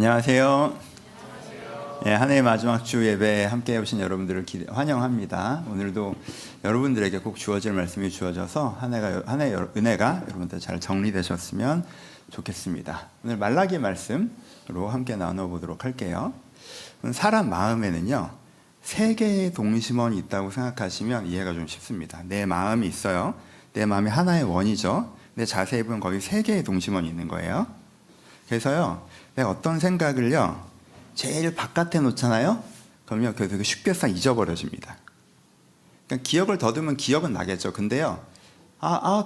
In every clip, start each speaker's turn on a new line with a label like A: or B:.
A: 안녕하세요. 네, 한 해의 마지막 주 예배에 함께 오신 여러분들을 환영합니다. 오늘도 여러분들에게 꼭 주어질 말씀이 주어져서 한 해의 은혜가 여러분들 잘 정리되셨으면 좋겠습니다. 오늘 말라기 말씀으로 함께 나눠보도록 할게요. 사람 마음에는요, 세 개의 동심원이 있다고 생각하시면 이해가 좀 쉽습니다. 내 마음이 있어요. 내 마음이 하나의 원이죠. 근데 자세히 보면 거기 세 개의 동심원이 있는 거예요. 그래서요, 내가 어떤 생각을요, 제일 바깥에 놓잖아요? 그러면 되게 쉽게 싹 잊어버려집니다. 그러니까 기억을 더듬으면 기억은 나겠죠. 근데요,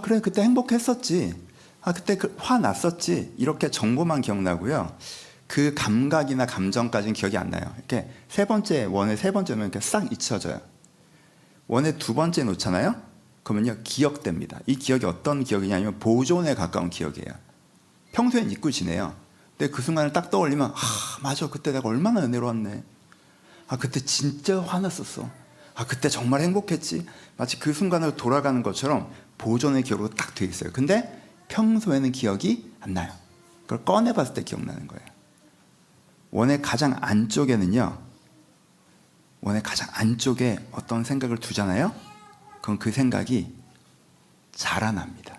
A: 그래, 그때 행복했었지. 그때 화 났었지. 이렇게 정보만 기억나고요. 그 감각이나 감정까지는 기억이 안 나요. 이렇게 원의 세 번째는 이렇게 싹 잊혀져요. 원의 두 번째 놓잖아요? 그러면요, 기억됩니다. 이 기억이 어떤 기억이냐면 보존에 가까운 기억이에요. 평소엔 잊고 지내요. 근데 그 순간을 딱 떠올리면, 맞아, 그때 내가 얼마나 은혜로웠네. 그때 진짜 화났었어. 그때 정말 행복했지. 마치 그 순간으로 돌아가는 것처럼 보존의 기억으로 딱 돼 있어요. 근데 평소에는 기억이 안 나요. 그걸 꺼내봤을 때 기억나는 거예요. 원의 가장 안쪽에는요, 원의 가장 안쪽에 어떤 생각을 두잖아요? 그럼 그 생각이 자라납니다.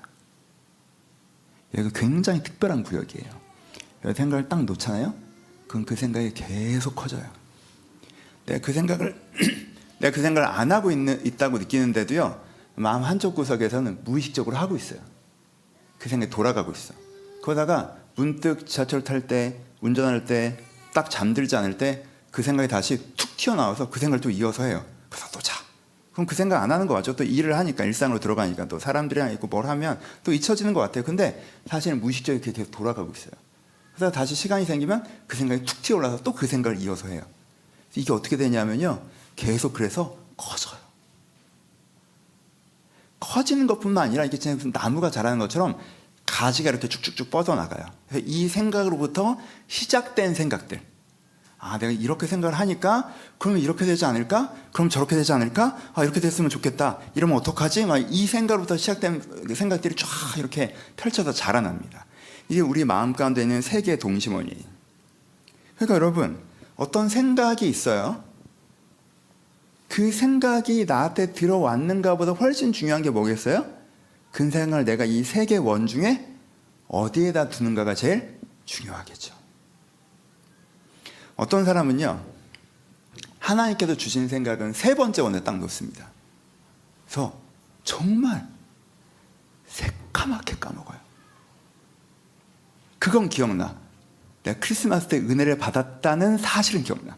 A: 여기가 굉장히 특별한 구역이에요. 여기 생각을 딱 놓잖아요? 그럼 그 생각이 계속 커져요. 내가 그 생각을 안 하고 있다고 느끼는데도요, 마음 한쪽 구석에서는 무의식적으로 하고 있어요. 그 생각이 돌아가고 있어. 그러다가 문득 지하철 탈 때, 운전할 때, 딱 잠들지 않을 때 그 생각이 다시 툭 튀어나와서 그 생각을 또 이어서 해요. 그래서 또 자. 그럼 그 생각 안 하는 거 맞죠? 또 일을 하니까, 일상으로 들어가니까, 또 사람들이랑 있고 뭘 하면 또 잊혀지는 것 같아요. 근데 사실은 무의식적으로 이렇게 계속 돌아가고 있어요. 그래서 다시 시간이 생기면 그 생각이 툭 튀어올라서 또 그 생각을 이어서 해요. 이게 어떻게 되냐면요, 계속 그래서 커져요. 커지는 것뿐만 아니라 이게 무슨 나무가 자라는 것처럼 가지가 이렇게 쭉쭉쭉 뻗어나가요. 그래서 이 생각으로부터 시작된 생각들, 내가 이렇게 생각을 하니까 그러면 이렇게 되지 않을까? 그럼 저렇게 되지 않을까? 이렇게 됐으면 좋겠다. 이러면 어떡하지? 이 생각으로부터 시작된 생각들이 쫙 이렇게 펼쳐서 자라납니다. 이게 우리 마음 가운데 있는 세 개의 동심원이에요. 그러니까 여러분, 어떤 생각이 있어요. 그 생각이 나한테 들어왔는가 보다 훨씬 중요한 게 뭐겠어요? 그 생각을 내가 이 세 개 원 중에 어디에다 두는가가 제일 중요하겠죠. 어떤 사람은요, 하나님께서 주신 생각은 세 번째 원에 딱 놓습니다. 그래서 정말 새까맣게 까먹어요. 그건 기억나. 내가 크리스마스 때 은혜를 받았다는 사실은 기억나.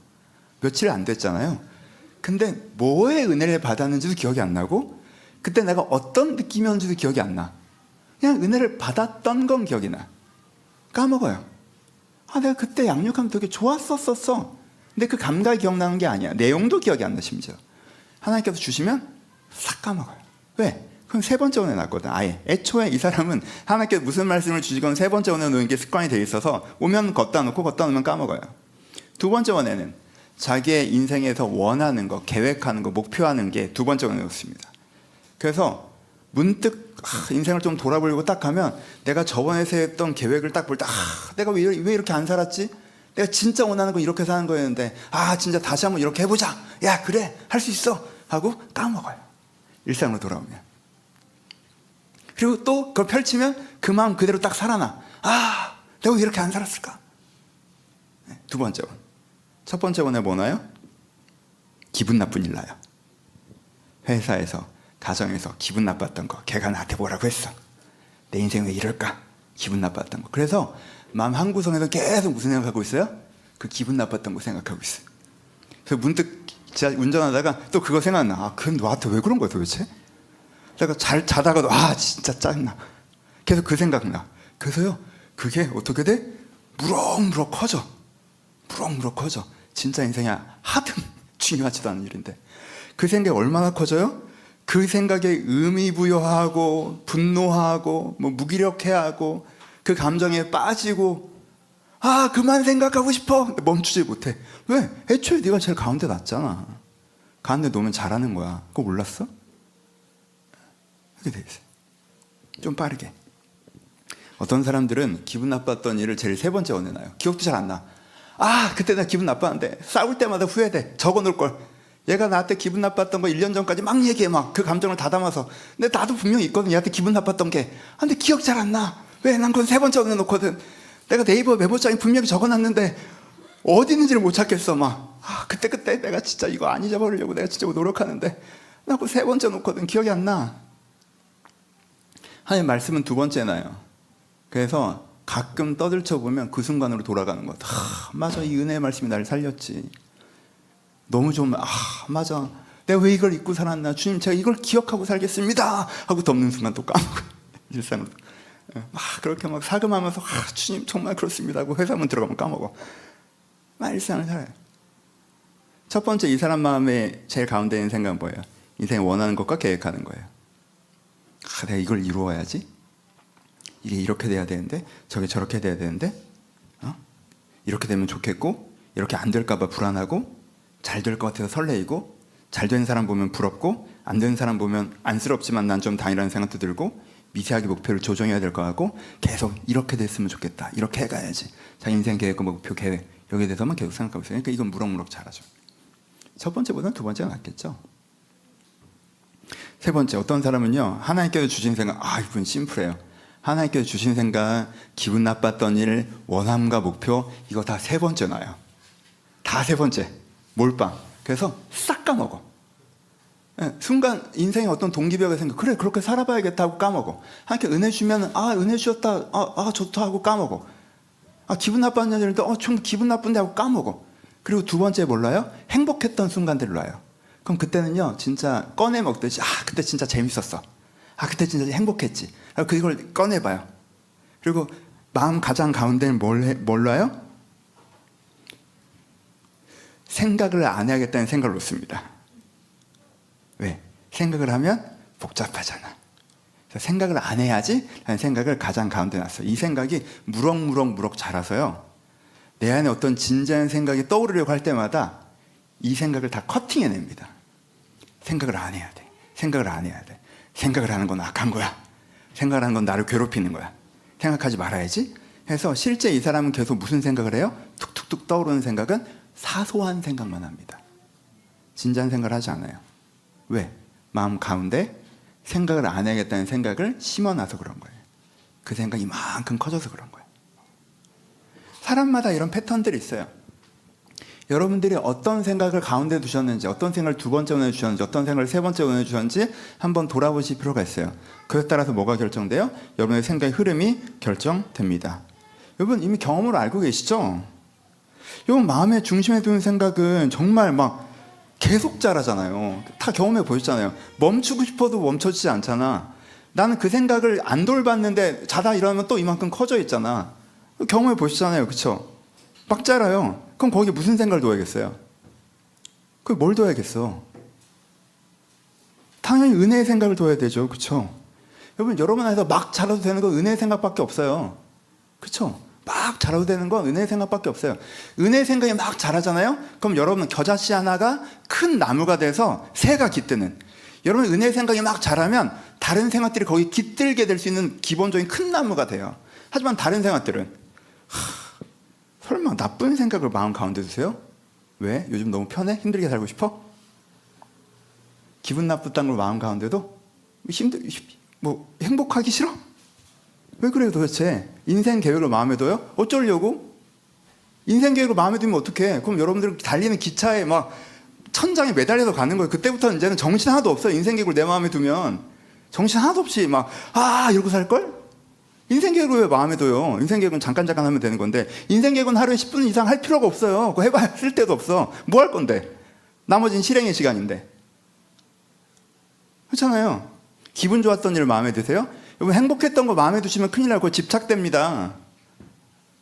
A: 며칠 안 됐잖아요. 근데 뭐에 은혜를 받았는지도 기억이 안 나고, 그때 내가 어떤 느낌이었는지도 기억이 안 나. 그냥 은혜를 받았던 건 기억이 나. 까먹어요. 내가 그때 양육하면 되게 좋았었어. 근데 그 감각이 기억나는 게 아니야. 내용도 기억이 안 나, 심지어. 하나님께서 주시면 싹 까먹어요. 왜? 그건 세 번째 원에 놨거든. 애초에 이 사람은 하나님께서 무슨 말씀을 주시건 세 번째 원에 놓는 게 습관이 돼 있어서 오면 걷다 놓고 걷다 놓으면 까먹어요. 두 번째 원에는 자기의 인생에서 원하는 거, 계획하는 거, 목표하는 게 두 번째 원에 놓습니다. 그래서 문득 인생을 좀 돌아보려고 딱 하면 내가 저번에 세웠던 계획을 딱 볼 때 내가 왜 이렇게 안 살았지? 내가 진짜 원하는 건 이렇게 사는 거였는데 진짜 다시 한번 이렇게 해보자. 야, 그래, 할 수 있어 하고 까먹어요. 일상으로 돌아오면. 그리고 또 그걸 펼치면 그 마음 그대로 딱 살아나. 내가 왜 이렇게 안 살았을까? 두 번째 원. 첫 번째 원에 뭐 나요? 기분 나쁜 일 나요. 회사에서, 가정에서 기분 나빴던 거, 걔가 나한테 뭐라고 했어. 내 인생 왜 이럴까? 기분 나빴던 거. 그래서 마음 한구석에서 계속 무슨 생각하고 있어요? 그 기분 나빴던 거 생각하고 있어요. 그래서 문득 제가 운전하다가 또 그거 생각나. 그럼 너한테 왜 그런 거야 도대체? 내가 잘 자다가도 진짜 짜증나. 계속 그 생각나. 그래서요, 그게 어떻게 돼? 무럭무럭 커져. 무럭무럭 커져. 진짜 인생에 하등 중요하지도 않은 일인데 그 생각이 얼마나 커져요? 그 생각에 의미 부여하고 분노하고 무기력해하고 그 감정에 빠지고 그만 생각하고 싶어. 멈추지 못해. 왜? 애초에 네가 제일 가운데 놨잖아. 가운데 놓으면 잘하는 거야. 그거 몰랐어? 이렇게 돼 있어요. 좀 빠르게. 어떤 사람들은 기분 나빴던 일을 제일 세 번째 원에 놔요. 기억도 잘 안 나. 그때 나 기분 나빴는데 싸울 때마다 후회돼. 적어놓을 걸. 얘가 나한테 기분 나빴던 거 1년 전까지 막 얘기해. 막 그 감정을 다 담아서. 근데 나도 분명히 있거든. 얘한테 기분 나빴던 게. 근데 기억 잘 안 나. 왜? 난 그건 3번째 넣어놓거든. 내가 네이버 메모장에 분명히 적어놨는데 어디 있는지를 못 찾겠어. 막 그때 내가 진짜 이거 안 잊어버리려고 내가 진짜 노력하는데 나 그거 3번째 놓거든. 기억이 안 나. 하나님 말씀은 2번째 나요. 그래서 가끔 떠들쳐보면 그 순간으로 돌아가는 것. 맞아, 이 은혜의 말씀이 나를 살렸지. 너무 좋으면 맞아, 내가 왜 이걸 잊고 살았나. 주님, 제가 이걸 기억하고 살겠습니다 하고 덮는 순간 또 까먹고 일상으로 막 그렇게 막 사금하면서 주님 정말 그렇습니다 하고 회사문 들어가면 까먹어. 막 일상을 살아요. 첫 번째, 이 사람 마음에 제일 가운데 있는 생각은 뭐예요? 인생이 원하는 것과 계획하는 거예요. 내가 이걸 이루어야지. 이게 이렇게 돼야 되는데, 저게 저렇게 돼야 되는데, 이렇게 되면 좋겠고, 이렇게 안 될까봐 불안하고, 잘 될 것 같아서 설레이고, 잘 된 사람 보면 부럽고, 안 된 사람 보면 안쓰럽지만 난 좀 다행이라는 생각도 들고, 미세하게 목표를 조정해야 될 것 같고, 계속 이렇게 됐으면 좋겠다, 이렇게 해가야지. 자기 인생 계획과 목표 계획, 여기에 대해서만 계속 생각하고 있어요. 그러니까 이건 무럭무럭 잘하죠. 첫 번째보다는 2번째가 낫겠죠. 3번째, 어떤 사람은요, 하나님께서 주신 생각, 이분 심플해요. 하나님께서 주신 생각, 기분 나빴던 일, 원함과 목표, 이거 다 3번째 나요. 다 3번째. 몰빵. 그래서 싹 까먹어. 순간 인생에 어떤 동기부여가 생겨. 그래, 그렇게 살아봐야겠다 하고 까먹어. 하나님께 은혜 주면 은혜 주셨다, 좋다 하고 까먹어. 기분 나빴는 일인데 좀 기분 나쁜데 하고 까먹어. 그리고 2번째 몰라요? 행복했던 순간들을 놔요. 그럼 그때는요, 진짜 꺼내 먹듯이 그때 진짜 재밌었어. 그때 진짜 행복했지. 그걸 꺼내봐요. 그리고 마음 가장 가운데는 뭘 놔요? 생각을 안 해야겠다는 생각을 놓습니다. 왜? 생각을 하면 복잡하잖아. 그래서 생각을 안 해야지 라는 생각을 가장 가운데 놨어요. 이 생각이 무럭무럭 자라서요, 내 안에 어떤 진지한 생각이 떠오르려고 할 때마다 이 생각을 다 커팅해냅니다. 생각을 안 해야 돼. 생각을 안 해야 돼. 생각을 하는 건 악한 거야. 생각을 하는 건 나를 괴롭히는 거야. 생각하지 말아야지. 해서 실제 이 사람은 계속 무슨 생각을 해요? 툭툭툭 떠오르는 생각은 사소한 생각만 합니다. 진지한 생각을 하지 않아요. 왜? 마음 가운데 생각을 안 해야겠다는 생각을 심어놔서 그런 거예요. 그 생각이 이만큼 커져서 그런 거예요. 사람마다 이런 패턴들이 있어요. 여러분들이 어떤 생각을 가운데 두셨는지, 어떤 생각을 2번째 운에 주셨는지, 어떤 생각을 3번째 운에 주셨는지 한번 돌아보실 필요가 있어요. 그에 따라서 뭐가 결정돼요? 여러분의 생각의 흐름이 결정됩니다. 여러분 이미 경험으로 알고 계시죠? 여러분 마음의 중심에 두는 생각은 정말 막 계속 자라잖아요. 다 경험해 보셨잖아요. 멈추고 싶어도 멈춰지지 않잖아. 나는 그 생각을 안 돌봤는데 자다 일어나면 또 이만큼 커져 있잖아. 경험해 보시잖아요. 그쵸? 막 자라요. 그럼 거기에 무슨 생각을 둬야겠어요? 그걸 뭘 둬야겠어? 당연히 은혜의 생각을 둬야 되죠. 그쵸? 여러분 안에서 막 자라도 되는 건 은혜의 생각밖에 없어요. 그쵸? 막 자라도 되는 건 은혜의 생각밖에 없어요. 은혜의 생각이 막 자라잖아요? 그럼 여러분 겨자씨 하나가 큰 나무가 돼서 새가 깃드는, 여러분 은혜의 생각이 막 자라면 다른 생각들이 거기 깃들게 될 수 있는 기본적인 큰 나무가 돼요. 하지만 다른 생각들은 설마 나쁜 생각을 마음 가운데 두세요? 왜? 요즘 너무 편해? 힘들게 살고 싶어? 기분 나쁘다는 걸 마음 가운데도 행복하기 싫어? 왜 그래요 도대체? 인생 계획을 마음에 둬요? 어쩌려고? 인생 계획을 마음에 두면 어떡해? 그럼 여러분들 달리는 기차에 막 천장에 매달려서 가는 거예요. 그때부터 이제는 정신 하나도 없어요. 인생 계획을 내 마음에 두면 정신 하나도 없이 막 이러고 살걸? 인생 계획을 왜 마음에 둬요? 인생 계획은 잠깐 하면 되는 건데, 인생 계획은 하루에 10분 이상 할 필요가 없어요. 그거 해봐야 쓸 데도 없어. 뭐 할 건데? 나머지는 실행의 시간인데. 그렇잖아요. 기분 좋았던 일을 마음에 드세요? 여러분 행복했던 거 마음에 두시면 큰일 나고 집착됩니다.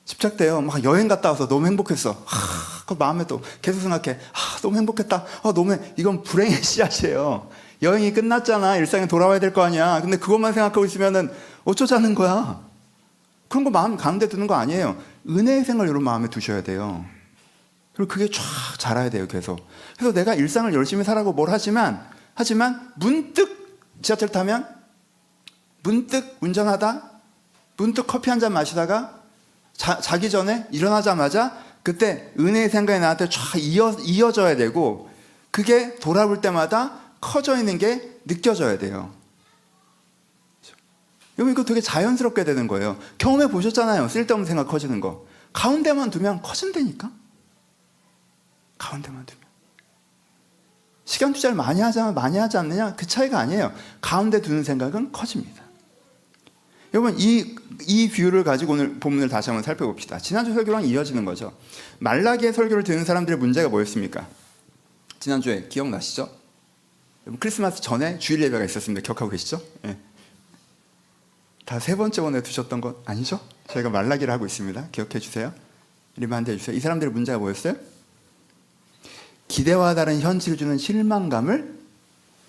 A: 집착돼요. 막 여행 갔다 와서 너무 행복했어. 그 마음에 또 계속 생각해. 너무 행복했다. 이건 불행의 씨앗이에요. 여행이 끝났잖아. 일상에 돌아와야 될 거 아니야. 근데 그것만 생각하고 있으면은 어쩌자는 거야. 그런 거 마음 가운데 두는 거 아니에요. 은혜의 생각을 여러분 마음에 두셔야 돼요. 그리고 그게 쫙 자라야 돼요. 계속. 그래서 내가 일상을 열심히 살라고 뭘 하지만 문득 지하철 타면, 문득 운전하다, 문득 커피 한 잔 마시다가 자기 전에 일어나자마자 그때 은혜의 생각이 나한테 쫙 이어져야 되고 그게 돌아볼 때마다 커져 있는 게 느껴져야 돼요. 여러분 이거 되게 자연스럽게 되는 거예요. 경험해 보셨잖아요. 쓸데없는 생각 커지는 거. 가운데만 두면 커진다니까. 가운데만 두면. 시간 투자를 많이 하지 않느냐? 그 차이가 아니에요. 가운데 두는 생각은 커집니다. 여러분 이 뷰를 가지고 오늘 본문을 다시 한번 살펴봅시다. 지난주 설교랑 이어지는 거죠. 말라기의 설교를 듣는 사람들의 문제가 뭐였습니까? 지난주에 기억나시죠? 여러분 크리스마스 전에 주일 예배가 있었습니다. 기억하고 계시죠? 예. 다 세 번째 원에 두셨던 것 아니죠? 저희가 말라기를 하고 있습니다. 기억해 주세요. 리마인드 해주세요. 이 사람들의 문제가 뭐였어요? 기대와 다른 현실을 주는 실망감을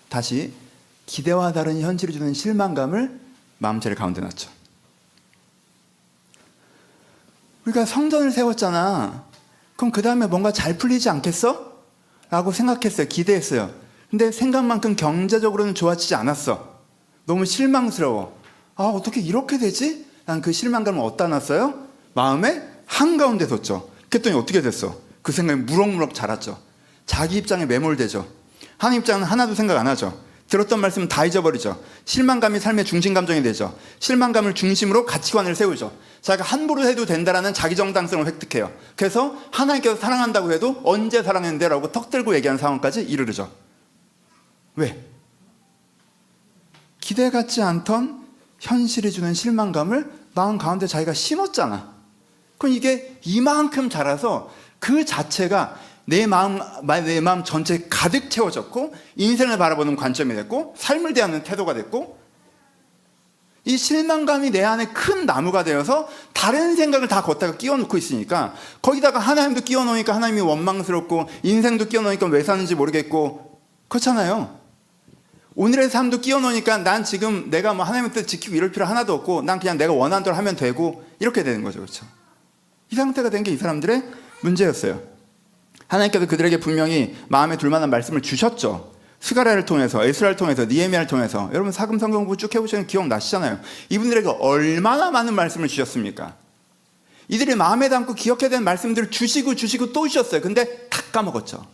A: 다시 기대와 다른 현실을 주는 실망감을 마음자리 가운데 놨죠. 우리가 성전을 세웠잖아. 그럼 그 다음에 뭔가 잘 풀리지 않겠어? 라고 생각했어요. 기대했어요. 근데 생각만큼 경제적으로는 좋아지지 않았어. 너무 실망스러워. 아, 어떻게 이렇게 되지? 난 그 실망감을 어디다 놨어요? 마음에 한가운데 뒀죠. 그랬더니 어떻게 됐어? 그 생각이 무럭무럭 자랐죠. 자기 입장에 매몰되죠. 하나님 입장은 하나도 생각 안 하죠. 들었던 말씀은 다 잊어버리죠. 실망감이 삶의 중심 감정이 되죠. 실망감을 중심으로 가치관을 세우죠. 자기가 함부로 해도 된다라는 자기 정당성을 획득해요. 그래서 하나님께서 사랑한다고 해도 언제 사랑했는데 라고 턱 들고 얘기하는 상황까지 이르르죠. 왜? 기대 같지 않던 현실이 주는 실망감을 마음 가운데 자기가 심었잖아. 그럼 이게 이만큼 자라서 그 자체가 내 마음 전체에 가득 채워졌고 인생을 바라보는 관점이 됐고 삶을 대하는 태도가 됐고 이 실망감이 내 안에 큰 나무가 되어서 다른 생각을 다 걷다가 끼워놓고 있으니까 거기다가 하나님도 끼워놓으니까 하나님이 원망스럽고 인생도 끼워놓으니까 왜 사는지 모르겠고 그렇잖아요. 오늘의 삶도 끼워놓으니까 난 지금 내가 뭐 하나님의 뜻 지키고 이럴 필요 하나도 없고 난 그냥 내가 원하는 대로 하면 되고 이렇게 되는 거죠. 그렇죠? 이 상태가 된 게 이 사람들의 문제였어요. 하나님께서 그들에게 분명히 마음에 둘만한 말씀을 주셨죠. 스가랴를 통해서, 에스라를 통해서, 니에미야를 통해서. 여러분 사금 성경 공부 쭉 해보시면 기억나시잖아요. 이분들에게 얼마나 많은 말씀을 주셨습니까? 이들이 마음에 담고 기억해야 되는 말씀들을 주시고 또 주셨어요. 근데 다 까먹었죠.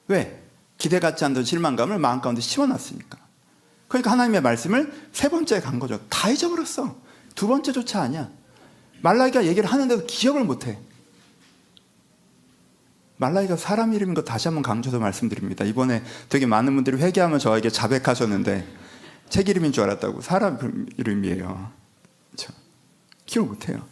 A: 왜? 기대 같지 않던 실망감을 마음 가운데 심어놨으니까. 그러니까 하나님의 말씀을 세 번째에 간 거죠. 다 잊어버렸어. 두 번째조차 아니야. 말라기가 얘기를 하는데도 기억을 못해. 말라기가 사람 이름인 거 다시 한번 강조해서 말씀드립니다. 이번에 되게 많은 분들이 회개하면 저에게 자백하셨는데 책 이름인 줄 알았다고. 사람 이름이에요. 그렇죠? 기억 못해요.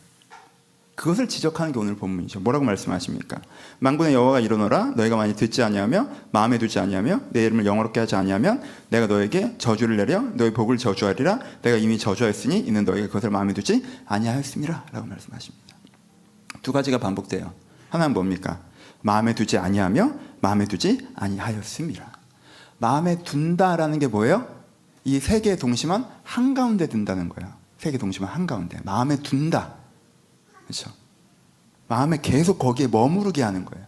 A: 그것을 지적하는 게 오늘 본문이죠. 뭐라고 말씀하십니까? 만군의 여호와가 이르노라 너희가 많이 듣지 아니하며 마음에 두지 아니하며 내 이름을 영어롭게 하지 아니하면 내가 너에게 저주를 내려 너희 복을 저주하리라. 내가 이미 저주하였으니 이는 너희가 그것을 마음에 두지 아니하였음이라 라고 말씀하십니다. 두 가지가 반복돼요. 하나는 뭡니까? 마음에 두지 아니하며 마음에 두지 아니하였음이라. 마음에 둔다라는 게 뭐예요? 이 세 개의 동심은 한가운데 든다는 거예요. 세 개의 동심은 한가운데. 마음에 둔다. 그렇죠? 마음에 계속 거기에 머무르게 하는 거예요.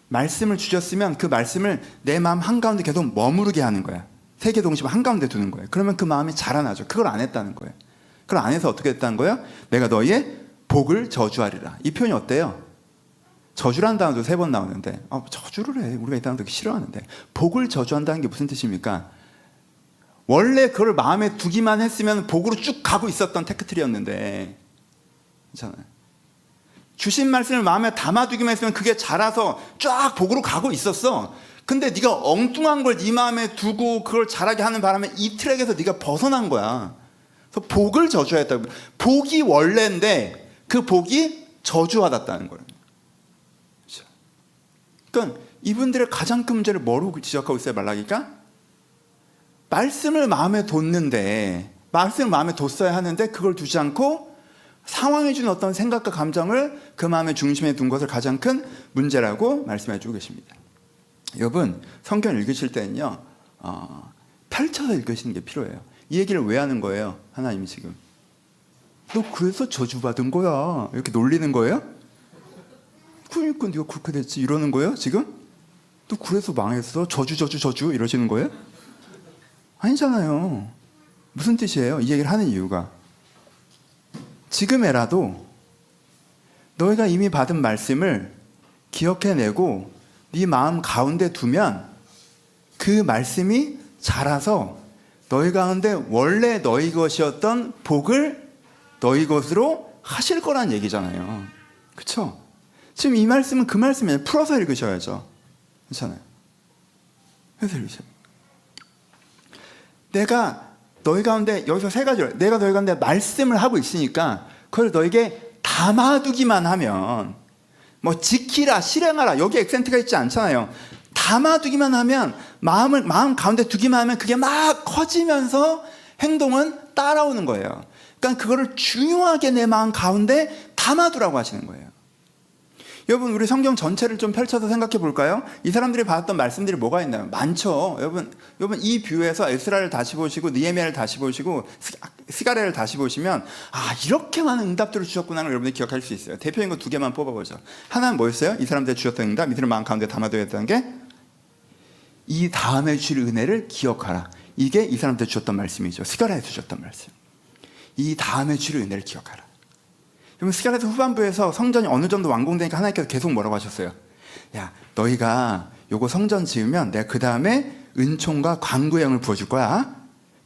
A: 말씀을 주셨으면 그 말씀을 내 마음 한가운데 계속 머무르게 하는 거야. 세 개 동심을 한가운데 두는 거예요. 그러면 그 마음이 자라나죠. 그걸 안 했다는 거예요. 그걸 안 해서 어떻게 했다는 거예요? 내가 너희의 복을 저주하리라. 이 표현이 어때요? 저주라는 단어도 3번 나오는데 저주를 해. 우리가 이 단어 되게 싫어하는데 복을 저주한다는 게 무슨 뜻입니까? 원래 그걸 마음에 두기만 했으면 복으로 쭉 가고 있었던 테크트리였는데 괜찮아요. 주신 말씀을 마음에 담아두기만 했으면 그게 자라서 쫙 복으로 가고 있었어. 근데 네가 엉뚱한 걸 네 마음에 두고 그걸 자라게 하는 바람에 이 트랙에서 네가 벗어난 거야. 그래서 복을 저주했다고. 복이 원래인데 그 복이 저주받았다는 거예요. 그렇죠? 그러니까 이분들의 가장 큰 문제를 뭐로 지적하고 있어요, 말라기가? 말씀을 마음에 뒀는데, 말씀을 마음에 뒀어야 하는데 그걸 두지 않고 상황에 주는 어떤 생각과 감정을 그 마음의 중심에 둔 것을 가장 큰 문제라고 말씀해 주고 계십니다. 여러분 성경 읽으실 때는요 펼쳐서 읽으시는 게 필요해요. 이 얘기를 왜 하는 거예요? 하나님이 지금 너 그래서 저주받은 거야 이렇게 놀리는 거예요? 그러니까 네가 그렇게 됐지 이러는 거예요 지금? 너 그래서 망했어 저주 이러시는 거예요? 아니잖아요. 무슨 뜻이에요? 이 얘기를 하는 이유가 지금에라도 너희가 이미 받은 말씀을 기억해내고 네 마음 가운데 두면 그 말씀이 자라서 너희 가운데 원래 너희 것이었던 복을 너희 것으로 하실 거란 얘기잖아요. 그렇죠? 지금 이 말씀은 그 말씀이에요. 풀어서 읽으셔야죠. 그렇잖아요. 그래서 읽으셔요. 내가 너희 가운데, 여기서 세 가지로, 내가 너희 가운데 말씀을 하고 있으니까 그걸 너에게 담아두기만 하면, 뭐 지키라, 실행하라, 여기 액센트가 있지 않잖아요. 담아두기만 하면, 마음 가운데 두기만 하면 그게 막 커지면서 행동은 따라오는 거예요. 그러니까 그거를 중요하게 내 마음 가운데 담아두라고 하시는 거예요. 여러분, 우리 성경 전체를 좀 펼쳐서 생각해 볼까요? 이 사람들이 받았던 말씀들이 뭐가 있나요? 많죠. 여러분 이 뷰에서 에스라를 다시 보시고 느헤미야를 다시 보시고 스가랴를 다시 보시면 이렇게 많은 응답들을 주셨구나 를 여러분이 기억할 수 있어요. 대표적인 거 두 개만 뽑아보죠. 하나는 뭐였어요? 이 사람들이 주셨던 응답, 이들의 마음 가운데 담아둬야 했던 게 이 다음에 주실 은혜를 기억하라. 이게 이 사람들이 주셨던 말씀이죠. 스가랴에서 주셨던 말씀. 이 다음에 주실 은혜를 기억하라. 그러면 스가랴 후반부에서 성전이 어느 정도 완공되니까 하나님께서 계속 뭐라고 하셨어요? 야, 너희가 요거 성전 지으면 내가 그 다음에 은총과 강구의 영을 부어줄 거야.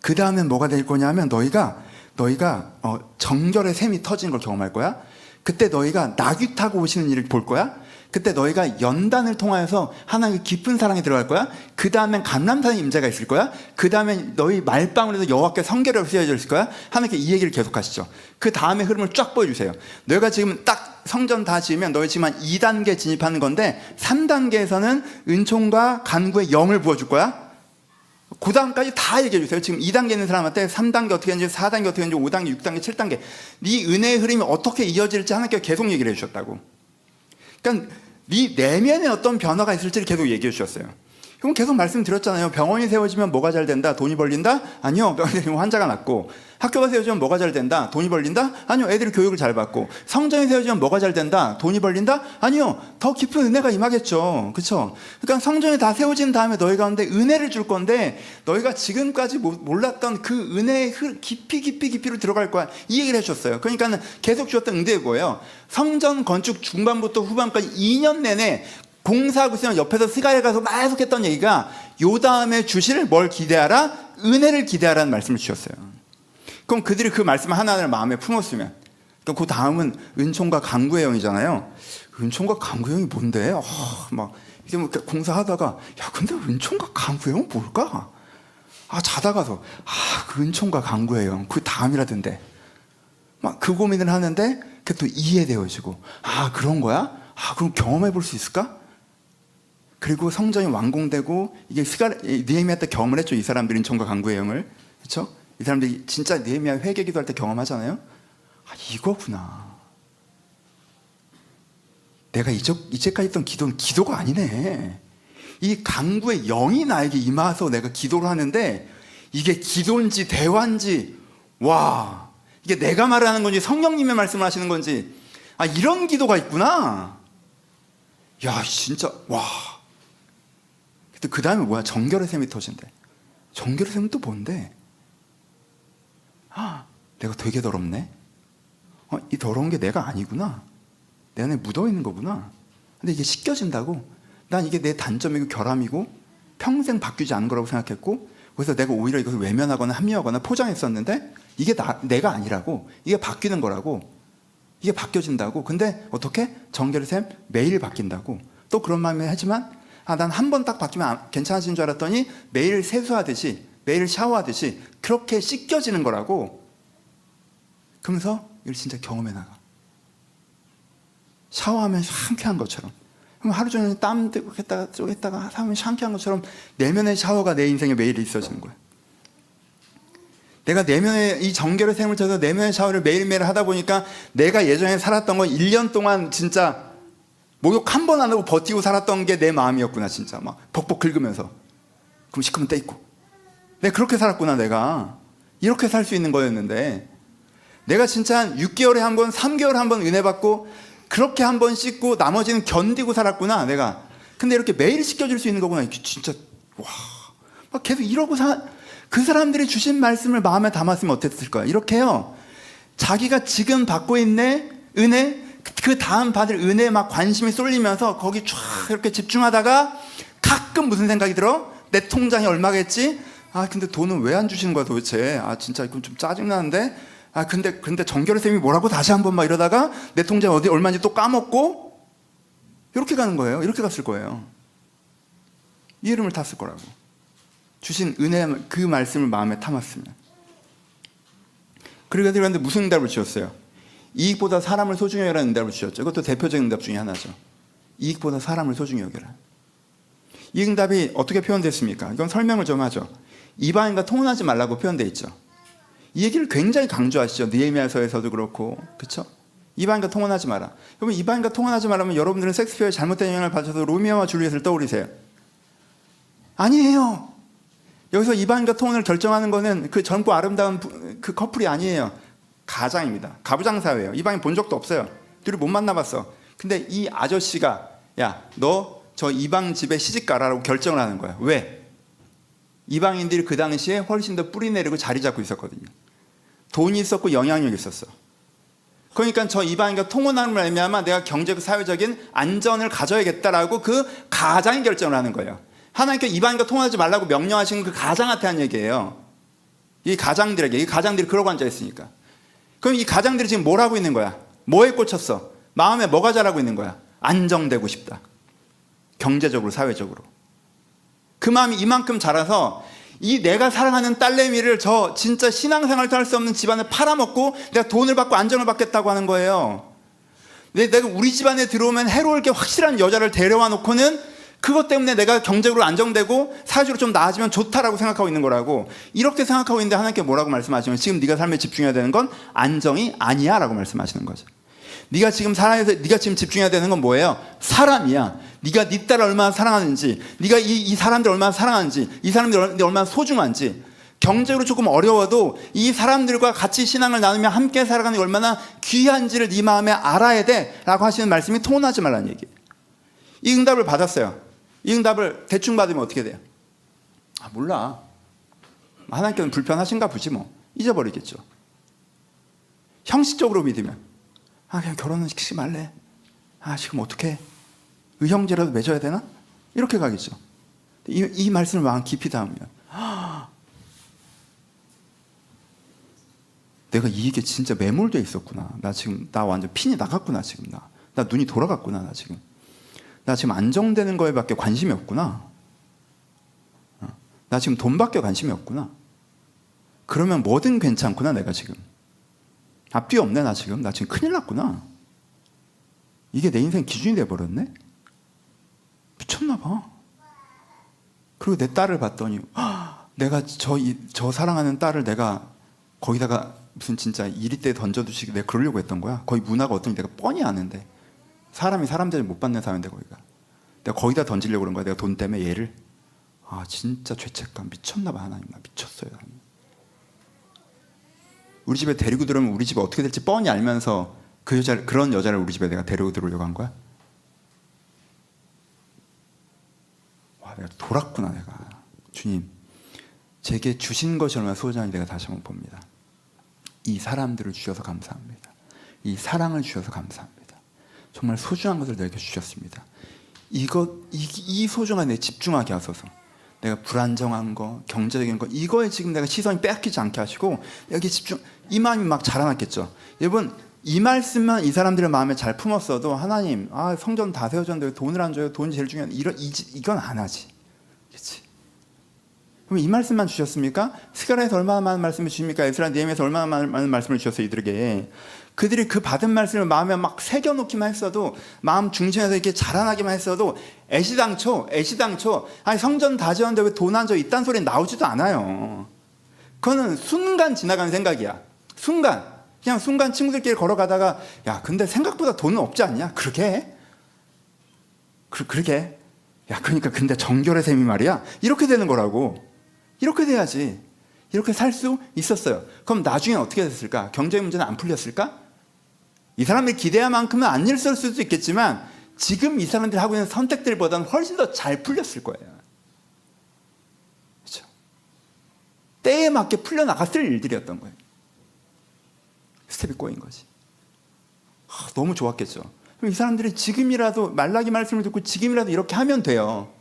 A: 그 다음엔 뭐가 될 거냐면 너희가 정결의 샘이 터지는 걸 경험할 거야. 그때 너희가 나귀 타고 오시는 일을 볼 거야. 그때 너희가 연단을 통하여서 하나님의 깊은 사랑에 들어갈 거야. 그 다음엔 감람산의 임재가 있을 거야. 그 다음엔 너희 말방울에서 여호와께 성결이 쓰여져 있을 거야. 하나님께 이 얘기를 계속하시죠. 그 다음에 흐름을 쫙 보여주세요. 너희가 지금 딱 성전 다 지으면 너희 지금 한 2단계 진입하는 건데 3단계에서는 은총과 간구의 영을 부어줄 거야. 그 다음까지 다 얘기해 주세요. 지금 2단계 있는 사람한테 3단계 어떻게 했는지, 4단계 어떻게 했는지, 5단계, 6단계, 7단계 네 은혜의 흐름이 어떻게 이어질지 하나님께서 계속 얘기를 해주셨다고. 그러니까 네 내면에 어떤 변화가 있을지를 계속 얘기해 주셨어요. 그럼 계속 말씀드렸잖아요. 병원이 세워지면 뭐가 잘 된다? 돈이 벌린다? 아니요. 병원이 세워지면 환자가 낫고. 학교가 세워지면 뭐가 잘 된다? 돈이 벌린다? 아니요. 애들이 교육을 잘 받고. 성전이 세워지면 뭐가 잘 된다? 돈이 벌린다? 아니요. 더 깊은 은혜가 임하겠죠. 그렇죠? 그러니까 성전이 다 세워진 다음에 너희 가운데 은혜를 줄 건데 너희가 지금까지 몰랐던 그 은혜의 깊이로 들어갈 거야. 이 얘기를 해주셨어요. 그러니까 계속 주셨던 응대가 뭐예요? 성전 건축 중반부터 후반까지 2년 내내 공사하고 있으면 옆에서 스가랴 가서 계속 했던 얘기가 요 다음에 주실 뭘 기대하라? 은혜를 기대하라는 말씀을 주셨어요. 그럼 그들이 그 말씀을 하나하나 마음에 품었으면, 그러니까 그 다음은 은총과 강구의 영이잖아요. 은총과 강구의 영이 뭔데? 이게 뭐 공사하다가 근데 은총과 강구의 영은 뭘까? 자다가서 그 은총과 강구의 영 그 다음이라던데. 막 그 고민을 하는데 그게 또 이해되어지고 그런 거야? 그럼 경험해 볼 수 있을까? 그리고 성전이 완공되고 이게 느헤미야 때 경험을 했죠. 이 사람들이 은총과 강구의 영을. 그렇죠? 이 사람들이 진짜 느헤미야 회개 기도할 때 경험하잖아요. 이거구나. 내가 이제까지 했던 기도는 기도가 아니네. 이 강구의 영이 나에게 임해서 내가 기도를 하는데 이게 기도인지 대화인지, 와, 이게 내가 말하는 건지 성령님의 말씀을 하시는 건지, 이런 기도가 있구나. 야, 진짜, 와. 그 다음에 뭐야? 정결의 샘이 터진대. 정결의 샘은 또 뭔데? 내가 되게 더럽네. 이 더러운 게 내가 아니구나. 내 안에 묻어있는 거구나. 근데 이게 씻겨진다고? 난 이게 내 단점이고 결함이고 평생 바뀌지 않은 거라고 생각했고, 그래서 내가 오히려 이것을 외면하거나 합리화하거나 포장했었는데 이게 내가 아니라고. 이게 바뀌는 거라고. 이게 바뀌어진다고. 근데 어떻게? 정결의 샘 매일 바뀐다고. 또 그런 마음이 하지만 난 한 번 딱 바뀌면 괜찮아지는 줄 알았더니 매일 세수하듯이, 매일 샤워하듯이 그렇게 씻겨지는 거라고. 그러면서 이걸 진짜 경험해 나가. 샤워하면 상쾌한 것처럼. 그럼 하루 종일 땀 들고 했다가 쪼갰다가 하면 상쾌한 것처럼 내면의 샤워가 내 인생에 매일 있어지는 거야. 내가 내면에 이 정결의 샘을 쳐서 내면의 샤워를 매일매일 하다 보니까 내가 예전에 살았던 건 1년 동안 진짜 목욕 한 번 안 하고 버티고 살았던 게 내 마음이었구나. 진짜 막 벅벅 긁으면서. 그럼 시커먼 때 있고. 내가 그렇게 살았구나. 내가 이렇게 살 수 있는 거였는데, 내가 진짜 한 6개월에 한 번, 3개월에 한 번 은혜 받고 그렇게 한 번 씻고 나머지는 견디고 살았구나. 내가. 근데 이렇게 매일 씻겨줄 수 있는 거구나. 진짜 와, 막 계속 이러고 그 사람들이 주신 말씀을 마음에 담았으면 어땠을까? 이렇게요. 자기가 지금 받고 있는 은혜, 그 다음 받을 은혜에 막 관심이 쏠리면서 거기 쫙 이렇게 집중하다가 가끔 무슨 생각이 들어? 내 통장에 얼마겠지? 아 근데 돈은 왜 안 주시는 거야 도대체? 아 진짜 이건 좀 짜증나는데? 아 근데 정결의 쌤이 뭐라고 다시 한번 막 이러다가 내 통장에 어디 얼마인지 또 까먹고 이렇게 가는 거예요. 이렇게 갔을 거예요. 이 이름을 탔을 거라고. 주신 은혜 그 말씀을 마음에 담았으면. 그리고 그런데 무슨 응답을 주셨어요? 이익보다 사람을 소중히 여기라는 응답을 주셨죠. 이것도 대표적인 응답 중에 하나죠. 이익보다 사람을 소중히 여기라. 이 응답이 어떻게 표현됐습니까? 이건 설명을 좀 하죠. 이방인과 통혼하지 말라고 표현되어 있죠. 이 얘기를 굉장히 강조하시죠. 느헤미야서에서도 그렇고, 그렇죠? 이방인과 통혼하지 마라. 여러분 이방인과 통혼하지 말라면 여러분들은 섹스피어의 잘못된 영향을 받아서 로미오와 줄리엣을 떠올리세요. 아니에요. 여기서 이방인과 통혼을 결정하는 거는 그 젊고 아름다운 그 커플이 아니에요. 가장입니다. 가부장 사회예요. 이방인 본 적도 없어요. 둘이 못 만나봤어. 근데 이 아저씨가 야, 너 저 이방 집에 시집 가라라고 결정을 하는 거야. 왜? 이방인들이 그 당시에 훨씬 더 뿌리 내리고 자리 잡고 있었거든요. 돈이 있었고 영향력이 있었어. 그러니까 저 이방인과 통혼함을 말미암아 내가 경제적 사회적인 안전을 가져야겠다라고 그 가장이 결정을 하는 거예요. 하나님께서 이방인과 통혼하지 말라고 명령하신 그 가장한테 한 얘기예요. 이 가장들이 그러고 앉아있으니까. 그럼 이 가장들이 지금 뭘 하고 있는 거야? 뭐에 꽂혔어? 마음에 뭐가 자라고 있는 거야? 안정되고 싶다. 경제적으로, 사회적으로. 그 마음이 이만큼 자라서 이 내가 사랑하는 딸내미를 저 진짜 신앙생활도 할 수 없는 집안에 팔아먹고 내가 돈을 받고 안정을 받겠다고 하는 거예요. 내가 우리 집안에 들어오면 해로울 게 확실한 여자를 데려와 놓고는 그것 때문에 내가 경제적으로 안정되고 사회적으로 좀 나아지면 좋다라고 생각하고 있는 거라고. 이렇게 생각하고 있는데 하나님께 뭐라고 말씀하시면 지금 네가 삶에 집중해야 되는 건 안정이 아니야 라고 말씀하시는 거죠. 네가 지금 집중해야 되는 건 뭐예요? 사람이야. 네가 네 딸을 얼마나 사랑하는지, 네가 이 사람들 얼마나 사랑하는지, 이 사람들이 얼마나 소중한지. 경제로 조금 어려워도 이 사람들과 같이 신앙을 나누며 함께 살아가는 게 얼마나 귀한지를 네 마음에 알아야 돼 라고 하시는 말씀이 통혼하지 말라는 얘기예요. 이 응답을 받았어요. 이 응답을 대충 받으면 어떻게 돼요? 아 몰라. 하나님께서는 불편하신가 보지 뭐. 잊어버리겠죠. 형식적으로 믿으면 아 그냥 결혼은 시키지 말래. 아 지금 어떡해. 의형제라도 맺어야 되나? 이렇게 가겠죠. 이 말씀을 마음 깊이 담으면 내가 이게 진짜 매몰돼 있었구나. 나 완전 핀이 나갔구나. 지금 나 눈이 돌아갔구나. 나 지금 안정되는 거에 밖에 관심이 없구나. 나 지금 돈밖에 관심이 없구나. 그러면 뭐든 괜찮구나. 내가 지금 앞뒤 없네. 나 지금 큰일 났구나. 이게 내 인생 기준이 돼버렸네. 미쳤나 봐. 그리고 내 딸을 봤더니 내가 저 사랑하는 딸을 내가 거기다가 무슨 진짜 이리떼 던져두시고 내가 그러려고 했던 거야. 거기 문화가 어떤지 내가 뻔히 아는데 사람이 사람 대접 못 받는 사회인데 거기가 내가 거기다 던지려고 그런 거야. 내가 돈 때문에 얘를. 아 진짜 죄책감. 미쳤나 봐. 하나님 나 미쳤어요. 하나님. 우리 집에 데리고 들어오면 우리 집이 어떻게 될지 뻔히 알면서 그런 여자를 우리 집에 내가 데리고 들어오려고 한 거야? 와 내가 돌았구나. 내가 주님 제게 주신 것이 얼마나 소중한지 내가 다시 한번 봅니다. 이 사람들을 주셔서 감사합니다. 이 사랑을 주셔서 감사합니다. 정말 소중한 것을 내게 주셨습니다. 이 소중한 내 집중하게 하소서. 내가 불안정한 거, 경제적인 거 이거에 지금 내가 시선이 빼앗기지 않게 하시고 여기 집중. 이 마음이 막 자라났겠죠. 여러분 이 말씀만 이 사람들의 마음에 잘 품었어도 하나님 성전 다 세워졌는데 왜 돈을 안 줘요? 돈이 제일 중요한 이건 안 하지. 그렇지? 그럼 이 말씀만 주셨습니까? 스가랴에서 얼마나 많은 말씀을 주십니까? 에스라 느헤미야에서 얼마나 많은 말씀을 주셨어요 이들에게. 그들이 그 받은 말씀을 마음에 막 새겨놓기만 했어도 마음 중심에서 이렇게 자라나기만 했어도 애시당초 아니 성전 다 지었는데 왜 돈 안 줘? 이딴 소리 나오지도 않아요. 그거는 순간 지나가는 생각이야. 그냥 순간 친구들끼리 걸어가다가 야 근데 생각보다 돈은 없지 않냐? 그러게 야 그러니까 근데 정결의 셈이 말이야 이렇게 되는 거라고. 이렇게 돼야지. 이렇게 살 수 있었어요. 그럼 나중에 어떻게 됐을까? 경제 문제는 안 풀렸을까? 이 사람들이 기대한 만큼은 안 일었을 수도 있겠지만 지금 이 사람들이 하고 있는 선택들보다는 훨씬 더 잘 풀렸을 거예요. 그렇죠? 때에 맞게 풀려나갔을 일들이었던 거예요. 스텝이 꼬인 거지. 너무 좋았겠죠. 그럼 이 사람들이 지금이라도 말라기 말씀을 듣고 지금이라도 이렇게 하면 돼요.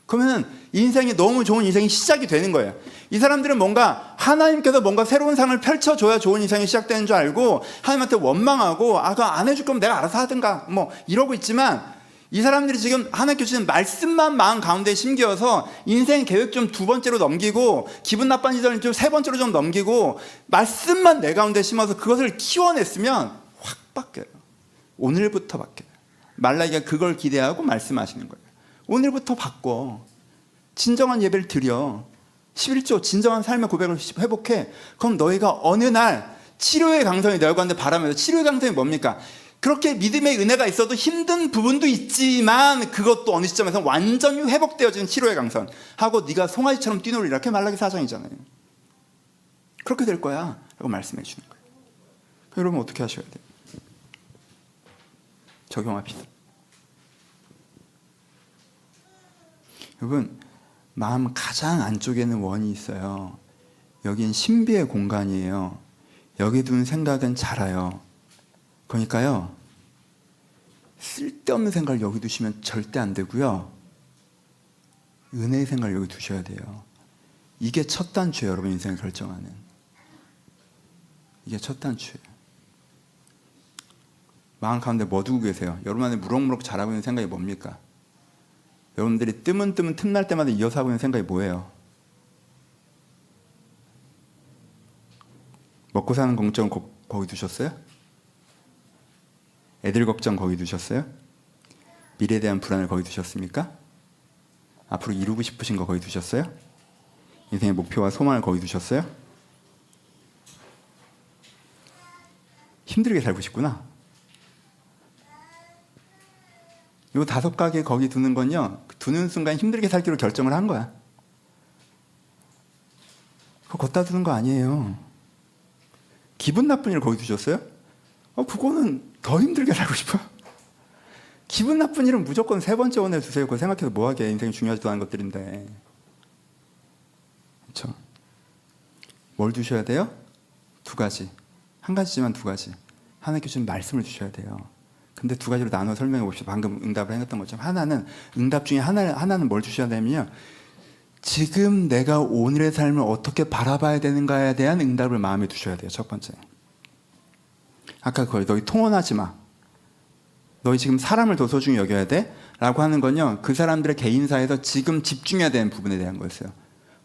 A: 그러면 인생이 너무 좋은 인생이 시작이 되는 거예요. 이 사람들은 뭔가 하나님께서 뭔가 새로운 상을 펼쳐줘야 좋은 인생이 시작되는 줄 알고 하나님한테 원망하고 그거 안 해줄 거면 내가 알아서 하든가 뭐 이러고 있지만, 이 사람들이 지금 하나님께 주신 말씀만 마음 가운데 심겨서 인생 계획 좀 두 번째로 넘기고 기분 나쁜 시절 좀 세 번째로 좀 넘기고 말씀만 내 가운데 심어서 그것을 키워냈으면 확 바뀌어요. 오늘부터 바뀌어요. 말라기가 그걸 기대하고 말씀하시는 거예요. 오늘부터 바꿔. 진정한 예배를 드려. 11조 진정한 삶의 고백을 회복해. 그럼 너희가 어느 날 치료의 강성이 너희 가운데 바라면서, 치료의 강성이 뭡니까? 그렇게 믿음의 은혜가 있어도 힘든 부분도 있지만 그것도 어느 시점에서 완전히 회복되어진 치료의 강선 하고 네가 송아지처럼 뛰놀리라. 이렇게 말라기 4장이잖아요. 그렇게 될 거야 라고 말씀해 주는 거예요. 여러분 어떻게 하셔야 돼요? 적용합시다. 여러분, 마음 가장 안쪽에는 원이 있어요. 여긴 신비의 공간이에요. 여기 둔 생각은 자라요. 그러니까요, 쓸데없는 생각을 여기 두시면 절대 안 되고요, 은혜의 생각을 여기 두셔야 돼요. 이게 첫 단추예요. 여러분 인생을 결정하는. 이게 첫 단추예요. 마음 가운데 뭐 두고 계세요? 여러분 안에 무럭무럭 자라고 있는 생각이 뭡니까? 여러분들이 뜨문뜨문 틈날 때마다 이어서 하고 있는 생각이 뭐예요? 먹고 사는 걱정 거기 두셨어요? 애들 걱정 거기 두셨어요? 미래에 대한 불안을 거기 두셨습니까? 앞으로 이루고 싶으신 거 거기 두셨어요? 인생의 목표와 소망을 거기 두셨어요? 힘들게 살고 싶구나. 요 5가게 거기 두는 건요, 두는 순간 힘들게 살기로 결정을 한 거야. 그거 걷다 두는 거 아니에요. 기분 나쁜 일을 거기 두셨어요? 그거는 더 힘들게 살고 싶어요. 기분 나쁜 일은 무조건 3번째 원에 두세요. 그거 생각해서 뭐하게. 인생이 중요하지도 않은 것들인데. 그렇죠? 뭘 두셔야 돼요? 2가지. 한 가지지만 2가지. 하나님께 주신 말씀을 주셔야 돼요. 근데 2가지로 나눠 설명해 봅시다. 방금 응답을 했던 것처럼. 하나는, 응답 중에 하나는 뭘 주셔야 되냐면요, 지금 내가 오늘의 삶을 어떻게 바라봐야 되는가에 대한 응답을 마음에 두셔야 돼요. 첫 번째. 아까 그거예요. 너희 통원하지 마. 너희 지금 사람을 더 소중히 여겨야 돼? 라고 하는 건요, 그 사람들의 개인사에서 지금 집중해야 되는 부분에 대한 거였어요.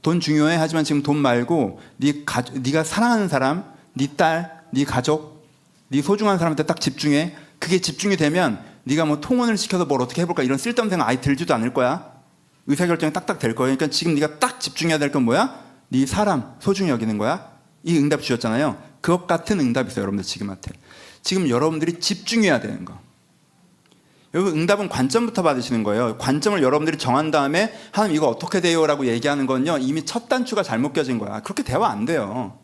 A: 돈 중요해. 하지만 지금 돈 말고 네가 사랑하는 사람, 네 딸, 네 가족, 네 소중한 사람한테 딱 집중해. 그게 집중이 되면 네가 뭐 통원을 시켜서 뭘 어떻게 해볼까 이런 쓸데없는 생각 아예 들지도 않을 거야. 의사결정이 딱딱 될 거예요. 그러니까 지금 네가 딱 집중해야 될 건 뭐야? 네 사람 소중히 여기는 거야. 이 응답 주셨잖아요. 그것 같은 응답이 있어요. 여러분들 지금한테. 지금 여러분들이 집중해야 되는 거. 여러분, 응답은 관점부터 받으시는 거예요. 관점을 여러분들이 정한 다음에 하나님 이거 어떻게 돼요? 라고 얘기하는 건요, 이미 첫 단추가 잘못 껴진 거야. 그렇게 대화 안 돼요.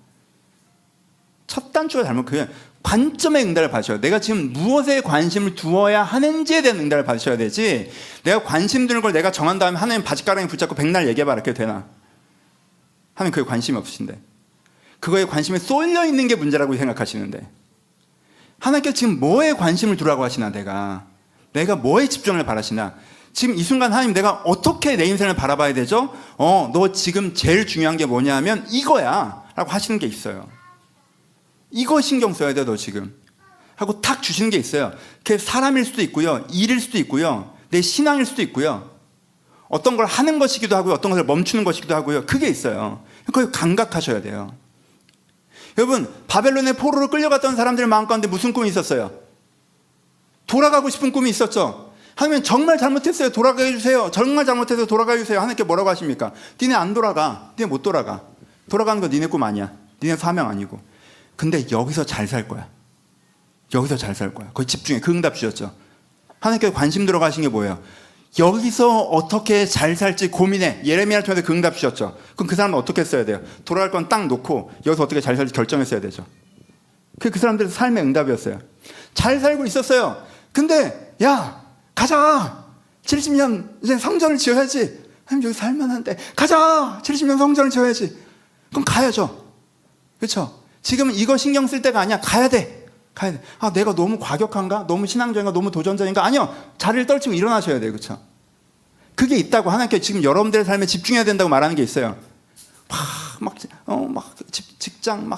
A: 첫 단추가 잘못, 그게 관점의 응답을 받으셔야 돼요. 내가 지금 무엇에 관심을 두어야 하는지에 대한 응답을 받으셔야 되지, 내가 관심 두는 걸 내가 정한 다음에 하나님 바지가랑이 붙잡고 백날 얘기해봐 이렇게 되나? 하나님 그게 관심이 없으신데, 그거에 관심이 쏠려 있는 게 문제라고 생각하시는데, 하나님께서 지금 뭐에 관심을 두라고 하시나? 내가 뭐에 집중을 바라시나? 지금 이 순간 하나님 내가 어떻게 내 인생을 바라봐야 되죠? 너 지금 제일 중요한 게 뭐냐 하면 이거야 라고 하시는 게 있어요. 이거 신경 써야 돼 너 지금 하고 탁 주시는 게 있어요. 그게 사람일 수도 있고요, 일일 수도 있고요, 내 신앙일 수도 있고요, 어떤 걸 하는 것이기도 하고요, 어떤 것을 멈추는 것이기도 하고요. 그게 있어요. 그걸 감각하셔야 돼요. 여러분, 바벨론의 포로로 끌려갔던 사람들 마음 가운데 무슨 꿈이 있었어요? 돌아가고 싶은 꿈이 있었죠. 하나님 정말 잘못했어요. 돌아가 주세요. 정말 잘못해서 돌아가 주세요. 하나님께 뭐라고 하십니까? 니네 안 돌아가. 니네 못 돌아가. 돌아가는 거 니네 꿈 아니야. 니네 사명 아니고. 근데 여기서 잘 살 거야. 여기서 잘 살 거야. 거기 집중해. 그 응답 주셨죠. 하나님께 관심 들어가신 게 뭐예요? 여기서 어떻게 잘 살지 고민해. 예레미야를 통해서 그 응답 주셨죠. 그럼 그 사람은 어떻게 써야 돼요? 돌아갈 건 딱 놓고 여기서 어떻게 잘 살지 결정했어야 되죠. 그 사람들의 삶의 응답이었어요. 잘 살고 있었어요. 근데 야 가자. 70년 이제 성전을 지어야지. 하나님 여기 살만한데 가자. 70년 성전을 지어야지. 그럼 가야죠. 그렇죠? 지금은 이거 신경 쓸 때가 아니야. 가야 돼. 가야 돼. 아, 내가 너무 과격한가? 너무 신앙적인가? 너무 도전적인가? 아니요. 자리를 떨치고 일어나셔야 돼요. 그렇죠? 그게 있다고 하나님께서 지금 여러분들의 삶에 집중해야 된다고 말하는 게 있어요. 직장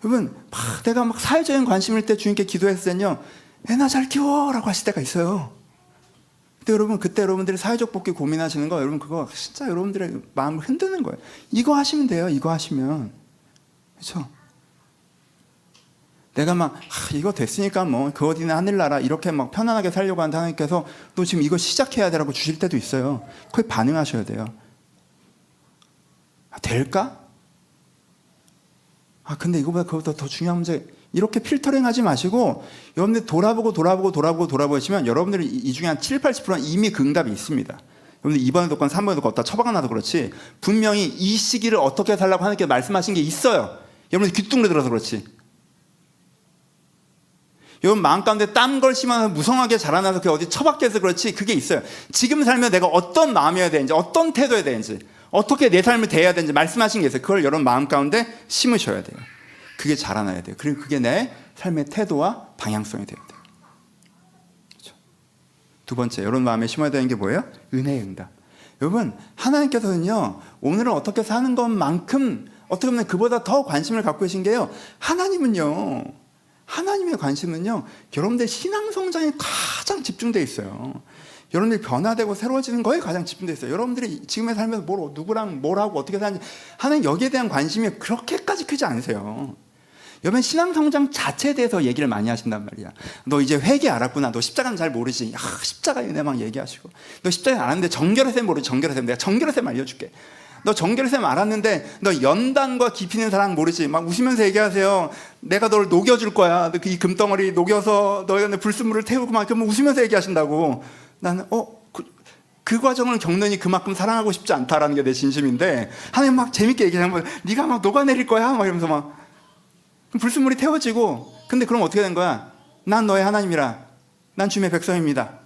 A: 여러분, 내가 사회적인 관심일 때 주님께 기도했을 때는요, 나 잘 키워라고 하실 때가 있어요. 근데 여러분, 그때 여러분들이 사회적 복귀 고민하시는 거, 여러분, 그거 진짜 여러분들의 마음을 흔드는 거예요. 이거 하시면 돼요. 이거 하시면. 그렇죠? 내가 이거 됐으니까 그 어디나 하늘나라 이렇게 편안하게 살려고 하는데 하나님께서 너 지금 이거 시작해야 되라고 주실 때도 있어요. 거기 반응하셔야 돼요. 될까? 근데 이거보다 그거보다 더 중요한 문제, 이렇게 필터링 하지 마시고 여러분들 돌아보고 하시면 여러분들이 이 중에 한 7, 80%는 이미 그 응답이 있습니다. 여러분들 2번에 듣건 3번에 듣건 어디다 처박아놔도 그렇지, 분명히 이 시기를 어떻게 살라고 하나님께 말씀하신 게 있어요. 여러분들 귀뚱으로 들어서 그렇지. 여러분 마음 가운데 땀 걸시면서 무성하게 자라나서 그게 어디 처박혀서 그렇지, 그게 있어요. 지금 살면 내가 어떤 마음이어야 되는지, 어떤 태도여야 되는지, 어떻게 내 삶을 대해야 되는지 말씀하신 게 있어요. 그걸 여러분 마음 가운데 심으셔야 돼요. 그게 자라나야 돼요. 그리고 그게 내 삶의 태도와 방향성이 돼야 돼요. 그렇죠? 두 번째, 여러분 마음에 심어야 되는 게 뭐예요? 은혜의 응답. 여러분, 하나님께서는요, 오늘을 어떻게 사는 것만큼 어떻게 보면 그보다 더 관심을 갖고 계신 게요, 하나님의 관심은요, 여러분들의 신앙 성장에 가장 집중되어 있어요. 여러분들이 변화되고 새로워지는 거에 가장 집중되어 있어요. 여러분들이 지금의 삶에서 누구랑 뭘 하고 어떻게 사는지, 하나님 여기에 대한 관심이 그렇게까지 크지 않으세요. 여러분 신앙 성장 자체에 대해서 얘기를 많이 하신단 말이야. 너 이제 회개 알았구나. 너 십자가는 잘 모르지. 십자가 은혜 막 얘기하시고. 너 십자가 알았는데 정결의 셈 모르지. 정결의 셈. 내가 정결의 셈 알려줄게. 너 정결의 셈 알았는데 너 연단과 깊이 있는 사랑 모르지. 막 웃으면서 얘기하세요. 내가 너를 녹여줄 거야. 이 금덩어리 녹여서 너희가 불순물을 태우고 막 그러면 웃으면서 얘기하신다고. 나는 그 과정을 겪느니 그만큼 사랑하고 싶지 않다라는 게 내 진심인데, 하나님 막 재밌게 얘기하면 네가 막 녹아내릴 거야 막 이러면서 막 불순물이 태워지고, 근데 그럼 어떻게 된 거야? 난 너의 하나님이라, 난 주님의 백성입니다.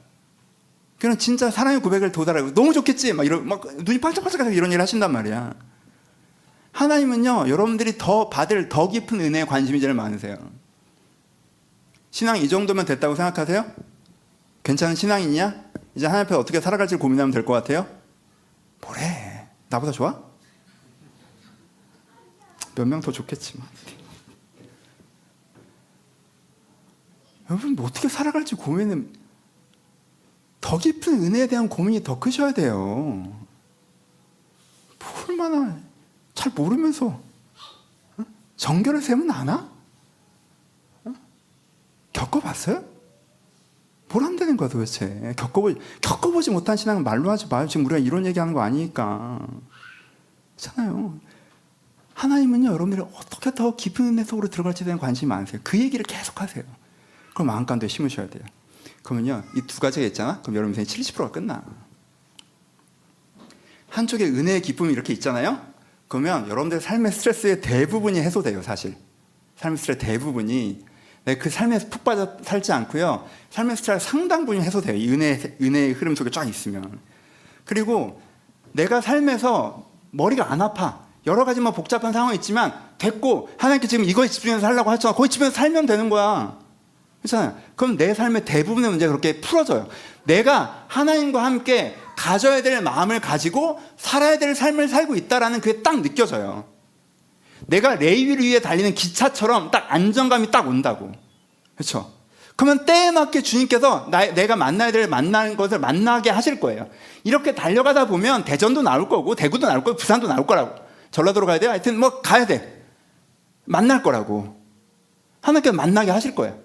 A: 그럼 진짜 사랑의 고백을 도달하고 너무 좋겠지 막 눈이 반짝반짝하고 이런 일을 하신단 말이야. 하나님은요, 여러분들이 더 받을 더 깊은 은혜에 관심이 제일 많으세요. 신앙 이 정도면 됐다고 생각하세요? 괜찮은 신앙이냐? 이제 하나님 앞에 어떻게 살아갈지 고민하면 될 것 같아요? 뭐래? 나보다 좋아? 몇 명 더 좋겠지만. 여러분, 어떻게 살아갈지 고민은, 더 깊은 은혜에 대한 고민이 더 크셔야 돼요. 얼마나 잘 모르면서 정결의 셈은 아나? 겪어봤어요? 뭘 안 되는 거야 도대체. 겪어보지 못한 신앙은 말로 하지 마요. 지금 우리가 이런 얘기하는 거 아니니까. 그렇잖아요. 하나님은요, 여러분들이 어떻게 더 깊은 은혜 속으로 들어갈지에 대한 관심이 많으세요. 그 얘기를 계속 하세요. 그럼 마음 가운데 심으셔야 돼요. 그러면요, 이 두 가지가 있잖아. 그럼 여러분 인생의 70%가 끝나. 한쪽에 은혜의 기쁨이 이렇게 있잖아요. 그러면 여러분들의 삶의 스트레스의 대부분이 해소돼요. 사실 삶의 스트레스 대부분이, 그 삶에서 푹 빠져 살지 않고요, 삶의 스트레스 상당 부분이 해소돼요. 이 은혜의 흐름 속에 쫙 있으면. 그리고 내가 삶에서 머리가 안 아파. 여러 가지 복잡한 상황이 있지만 됐고, 하나님께 지금 이거에 집중해서 살라고 하잖아. 거기 집중해서 살면 되는 거야. 그렇잖아요. 그럼 내 삶의 대부분의 문제가 그렇게 풀어져요. 내가 하나님과 함께 가져야 될 마음을 가지고 살아야 될 삶을 살고 있다라는 그게 딱 느껴져요. 내가 레일 위에 달리는 기차처럼 딱 안정감이 딱 온다고. 그렇죠? 그러면 때에 맞게 주님께서 내가 만나는 것을 만나게 하실 거예요. 이렇게 달려가다 보면 대전도 나올 거고, 대구도 나올 거고, 부산도 나올 거라고. 전라도로 가야 돼요. 하여튼 가야 돼. 만날 거라고. 하나님께서 만나게 하실 거예요.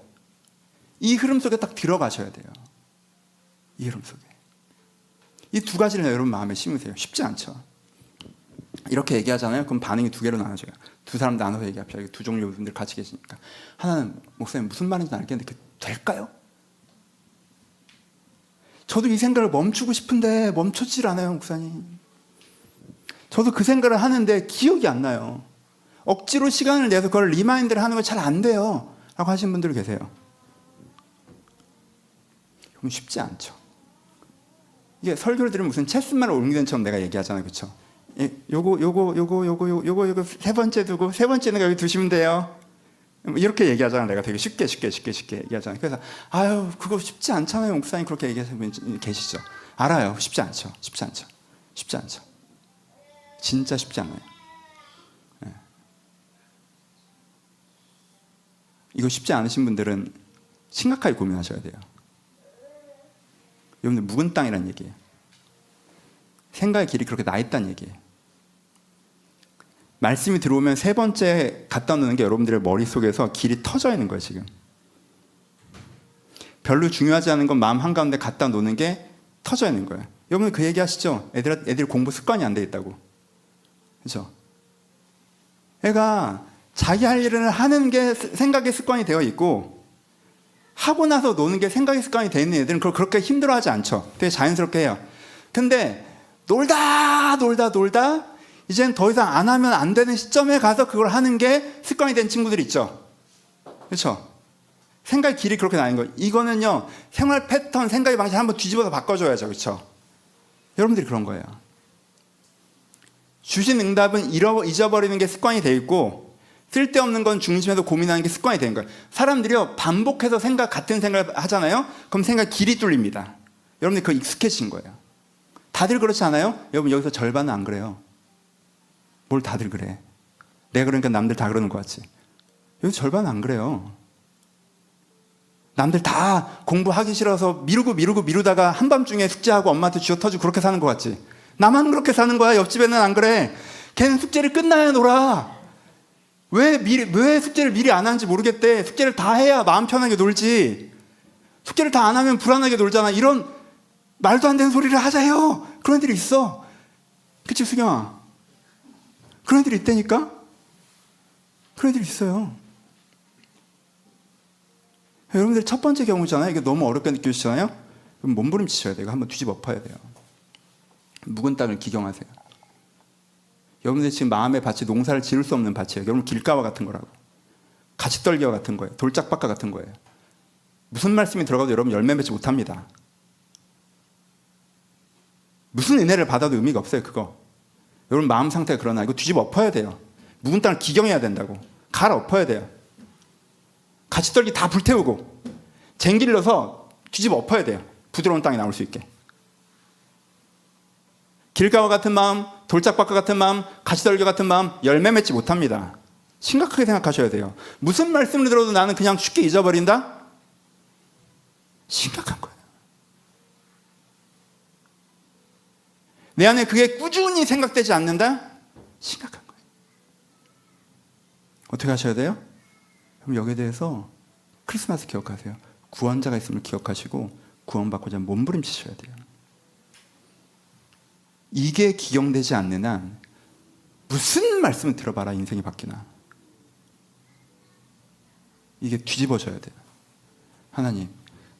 A: 이 흐름 속에 딱 들어가셔야 돼요. 이 흐름 속에. 이 두 가지를 여러분 마음에 심으세요. 쉽지 않죠. 이렇게 얘기하잖아요. 그럼 반응이 두 개로 나눠져요. 두 사람 나눠서 얘기합시다. 두 종류의 분들 같이 계시니까. 하나는, 목사님 무슨 말인지 알겠는데 될까요? 저도 이 생각을 멈추고 싶은데 멈춰지질 않아요, 목사님. 저도 그 생각을 하는데 기억이 안 나요. 억지로 시간을 내서 그걸 리마인드를 하는 거 잘 안 돼요 라고 하시는 분들 계세요. 그럼 쉽지 않죠. 이게 설교를 들으면 무슨 체스만을 옮기는 처럼 내가 얘기하잖아요. 그렇죠? 요거 세 번째 두고, 세 번째는 여기 두시면 돼요. 이렇게 얘기하잖아. 내가 되게 쉽게 얘기하잖아. 그래서 아유 그거 쉽지 않잖아요. 목사님 그렇게 얘기하시는 분 계시죠. 알아요. 쉽지 않죠. 진짜 쉽지 않아요. 네. 이거 쉽지 않으신 분들은 심각하게 고민하셔야 돼요. 여러분들 묵은 땅이란 얘기예요. 생각의 길이 그렇게 나 있다는 얘기예요. 말씀이 들어오면 세 번째 갖다 놓는 게 여러분들의 머릿속에서 길이 터져 있는 거예요. 지금 별로 중요하지 않은 건 마음 한가운데 갖다 놓는 게 터져 있는 거예요. 여러분 그 얘기 하시죠? 애들 공부 습관이 안 돼 있다고. 그렇죠? 애가 자기 할 일을 하는 게 생각의 습관이 되어 있고 하고 나서 노는 게 생각의 습관이 되어 있는 애들은 그걸 그렇게 힘들어하지 않죠. 되게 자연스럽게 해요. 근데 놀다 이젠 더 이상 안 하면 안 되는 시점에 가서 그걸 하는 게 습관이 된 친구들이 있죠. 그렇죠? 생각의 길이 그렇게 나는 거예요. 이거는요, 생활 패턴, 생각의 방식 한번 뒤집어서 바꿔줘야죠. 그렇죠? 여러분들이 그런 거예요. 주신 응답은 잊어버리는 게 습관이 돼 있고 쓸데없는 건 중심에서 고민하는 게 습관이 된 거예요. 사람들이요, 반복해서 같은 생각을 하잖아요. 그럼 생각 길이 뚫립니다. 여러분들이 그거 익숙해진 거예요. 다들 그렇지 않아요? 여러분 여기서 절반은 안 그래요. 뭘 다들 그래? 내가 그러니까 남들 다 그러는 것 같지. 여기 절반은 안 그래요. 남들 다 공부하기 싫어서 미루다가 한밤중에 숙제하고 엄마한테 쥐어 터지고 그렇게 사는 것 같지. 나만 그렇게 사는 거야. 옆집에는 안 그래. 걔는 숙제를 끝나야 놀아. 왜 숙제를 미리 안 하는지 모르겠대. 숙제를 다 해야 마음 편하게 놀지. 숙제를 다 안 하면 불안하게 놀잖아. 이런 말도 안 되는 소리를 하자요. 그런 애들이 있어. 그치 수경아? 그런 애들이 있다니까? 그런 애들이 있어요. 여러분들 첫 번째 경우잖아요. 이게 너무 어렵게 느껴지잖아요. 그럼 몸부림치셔야 돼요. 한번 뒤집어 엎어야 돼요. 묵은 땅을 기경하세요. 여러분들 지금 마음의 밭이 농사를 지을 수 없는 밭이에요. 여러분 길가와 같은 거라고. 가시떨기와 같은 거예요. 돌짝밭과 같은 거예요. 무슨 말씀이 들어가도 여러분 열매 맺지 못합니다. 무슨 은혜를 받아도 의미가 없어요. 그거. 여러분 마음 상태가 그러나 이거 뒤집어 엎어야 돼요. 묵은 땅을 기경해야 된다고. 갈아 엎어야 돼요. 가시떨기 다 불태우고 쟁기를 넣어서 뒤집어 엎어야 돼요. 부드러운 땅이 나올 수 있게. 길가와 같은 마음, 돌짝밭과 같은 마음, 가시떨기 같은 마음 열매 맺지 못합니다. 심각하게 생각하셔야 돼요. 무슨 말씀을 들어도 나는 그냥 쉽게 잊어버린다? 심각한 거예요. 내 안에 그게 꾸준히 생각되지 않는다? 심각한 거예요. 어떻게 하셔야 돼요? 그럼 여기에 대해서 크리스마스 기억하세요. 구원자가 있음을 기억하시고 구원받고자 몸부림치셔야 돼요. 이게 기억되지 않는 한 무슨 말씀을 들어봐라 인생이 바뀌나. 이게 뒤집어져야 돼요. 하나님,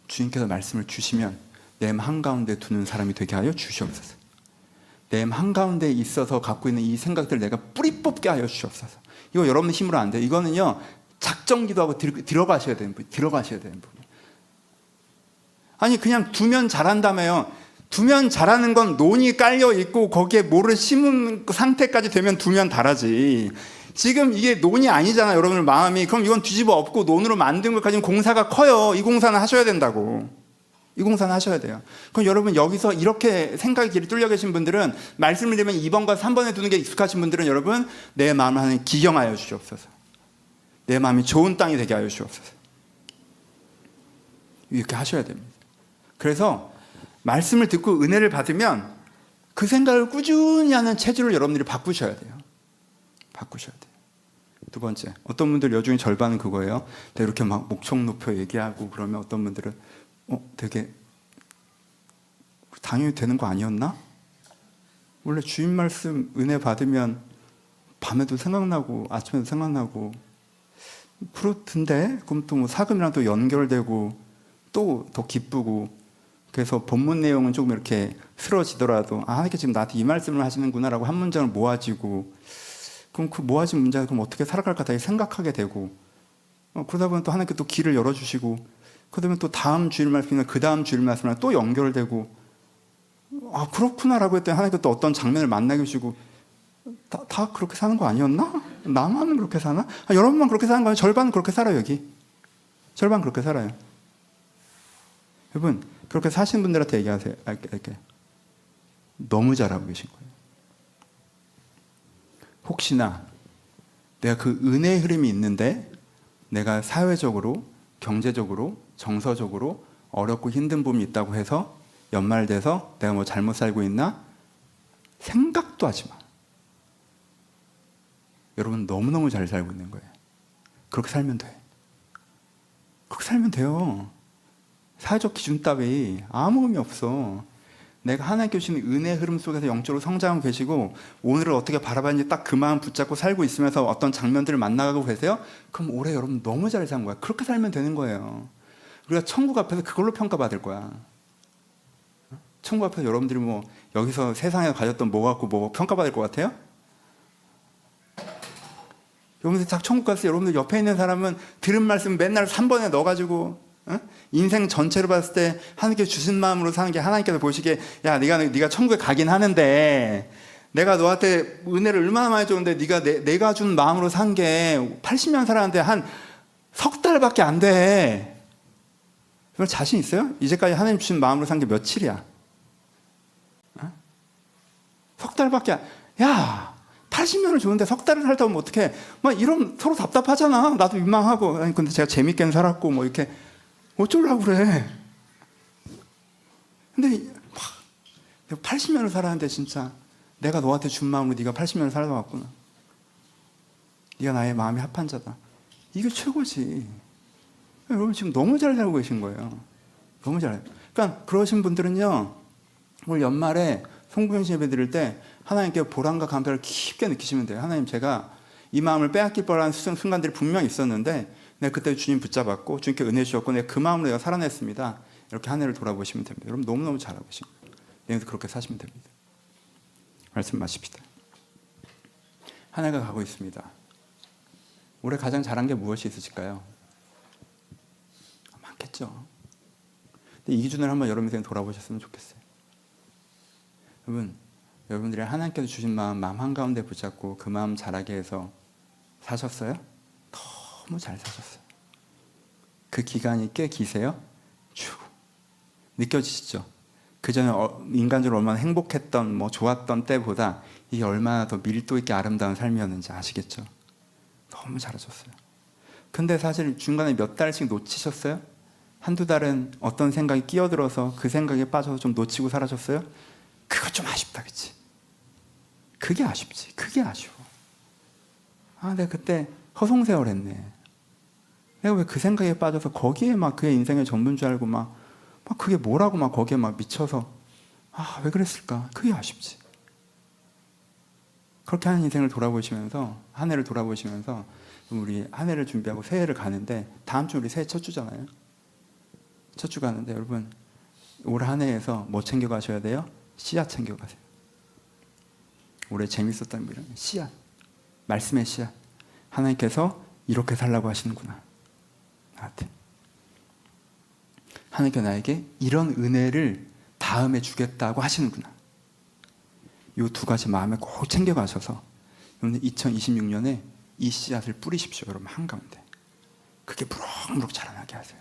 A: 주님께서 말씀을 주시면 내 마음 한가운데 두는 사람이 되게 하여 주시옵소서. 내 마음 한가운데 있어서 갖고 있는 이 생각들을 내가 뿌리 뽑게 하여 주시옵소서. 이거 여러분의 힘으로 안 돼요. 이거는요, 작정기도 하고 들어가셔야 되는 부분. 아니 그냥 두면 자란다며요. 두면 자라는 건 논이 깔려 있고 거기에 뭐를 심은 상태까지 되면 두면 자라지. 지금 이게 논이 아니잖아요. 여러분들 마음이. 그럼 이건 뒤집어 엎고 논으로 만든 것까지는 공사가 커요. 이 공사는 하셔야 된다고. 이 공사는 하셔야 돼요. 그럼 여러분 여기서 이렇게 생각의 길이 뚫려 계신 분들은 말씀을 드리면 2번과 3번에 두는 게 익숙하신 분들은 여러분 내 마음을 하나님 기경하여 주시옵소서. 내 마음이 좋은 땅이 되게 하여 주시옵소서. 이렇게 하셔야 됩니다. 그래서 말씀을 듣고 은혜를 받으면 그 생각을 꾸준히 하는 체질을 여러분들이 바꾸셔야 돼요. 두 번째, 어떤 분들 여중에 절반은 그거예요. 이렇게 막 목청 높여 얘기하고 그러면 어떤 분들은 되게 당연히 되는 거 아니었나? 원래 주인 말씀 은혜 받으면 밤에도 생각나고 아침에도 생각나고 그렇던데? 그럼 또 뭐 사금이랑 또 연결되고 또 더 기쁘고 그래서 본문 내용은 조금 이렇게 쓰러지더라도 하나님께 지금 나한테 이 말씀을 하시는구나라고 한 문장을 모아지고 그럼 그 모아진 문장을 그럼 어떻게 살아갈까 다시 생각하게 되고 그러다 보면 또 하나님께 또 길을 열어주시고 그러면 또 다음 주일 말씀이나 그 다음 주일 말씀이랑 또 연결되고 그렇구나라고 했더니 하나님께 또 어떤 장면을 만나게 해주시고 다 그렇게 사는 거 아니었나? 나만 그렇게 사나? 여러분만 그렇게 사는 거예요? 절반은 그렇게 살아요. 여기 절반 그렇게 살아요. 여러분 그렇게 사시는 분들한테 얘기하세요. 이렇게 너무 잘하고 계신 거예요. 혹시나 내가 그 은혜의 흐름이 있는데 내가 사회적으로, 경제적으로, 정서적으로 어렵고 힘든 부분이 있다고 해서 연말 돼서 내가 뭐 잘못 살고 있나? 생각도 하지 마. 여러분 너무너무 잘 살고 있는 거예요. 그렇게 살면 돼. 그렇게 살면 돼요. 사회적 기준 따위 아무 의미 없어. 내가 하나님께 주신 은혜의 흐름 속에서 영적으로 성장하고 계시고 오늘을 어떻게 바라봤는지 딱 그 마음 붙잡고 살고 있으면서 어떤 장면들을 만나가고 계세요? 그럼 올해 여러분 너무 잘 산 거야. 그렇게 살면 되는 거예요. 우리가 천국 앞에서 그걸로 평가받을 거야. 천국 앞에서 여러분들이 뭐 여기서 세상에 가졌던 뭐 갖고 뭐 평가받을 것 같아요? 여러분들 딱 천국 갔을 때 여러분들 옆에 있는 사람은 들은 말씀 맨날 3번에 넣어가지고 인생 전체로 봤을 때 하나님께 주신 마음으로 사는 게 하나님께서 보시기에 야 네가 천국에 가긴 하는데 내가 너한테 은혜를 얼마나 많이 줬는데 내가 준 마음으로 산 게 80년 살았는데 한 석 달밖에 안 돼. 그걸 자신 있어요? 이제까지 하나님 주신 마음으로 산 게 며칠이야? 석 달밖에 야 80년을 줬는데 석 달을 살다 보면 어떡해. 막 이러면 서로 답답하잖아. 나도 민망하고. 아니 근데 제가 재밌게는 살았고 뭐 이렇게 어쩌려고 그래. 근데 80년을 살았는데 진짜 내가 너한테 준 마음으로 네가 80년을 살다 왔구나. 네가 나의 마음이 합한 자다. 이게 최고지. 여러분 지금 너무 잘 살고 계신 거예요. 너무 잘. 그러니까 그러신 분들은요. 올 연말에 송구현신 예배 드릴 때 하나님께 보람과 감사를 깊게 느끼시면 돼요. 하나님 제가 이 마음을 빼앗길 뻔한 순간들이 분명히 있었는데 내가 그때 주님 붙잡았고 주님께 은혜 주셨고 내가 그 마음으로 내가 살아냈습니다. 이렇게 한 해를 돌아보시면 됩니다. 여러분 너무너무 잘하고 계신 거예요. 내일도 그렇게 사시면 됩니다. 말씀 마십시다. 한 해가 가고 있습니다. 올해 가장 잘한 게 무엇이 있으실까요? 많겠죠. 근데 이 기준을 한번 여러분 인생 돌아보셨으면 좋겠어요. 여러분들이 하나님께서 주신 마음 한가운데 붙잡고 그 마음 자라게 해서 사셨어요? 너무 잘 사셨어요. 그 기간이 꽤 기세요? 쭉 느껴지시죠? 그 전에 인간적으로 얼마나 행복했던 뭐 좋았던 때보다 이게 얼마나 더 밀도 있게 아름다운 삶이었는지 아시겠죠? 너무 잘하셨어요. 근데 사실 중간에 몇 달씩 놓치셨어요? 한두 달은 어떤 생각이 끼어들어서 그 생각에 빠져서 좀 놓치고 살아셨어요? 그거 좀 아쉽다, 그치? 그게 아쉽지. 그게 아쉬워. 내가 그때 허송세월 했네. 내가 왜 그 생각에 빠져서 거기에 막 그의 인생의 전부인 줄 알고 막 그게 뭐라고 막 거기에 막 미쳐서 왜 그랬을까? 그게 아쉽지. 그렇게 하는 인생을 돌아보시면서 한 해를 돌아보시면서 우리 한 해를 준비하고 새해를 가는데 다음 주 우리 새해 첫 주잖아요. 첫 주 가는데 여러분 올 한 해에서 뭐 챙겨가셔야 돼요? 씨앗 챙겨가세요. 올해 재밌었던 이런 씨앗, 말씀의 씨앗. 하나님께서 이렇게 살라고 하시는구나. 나한테. 하나님께서 나에게 이런 은혜를 다음에 주겠다고 하시는구나. 이 두 가지 마음에 꼭 챙겨가셔서 여러분 2026년에 이 씨앗을 뿌리십시오. 여러분 한가운데. 그게 무럭무럭 자라나게 하세요.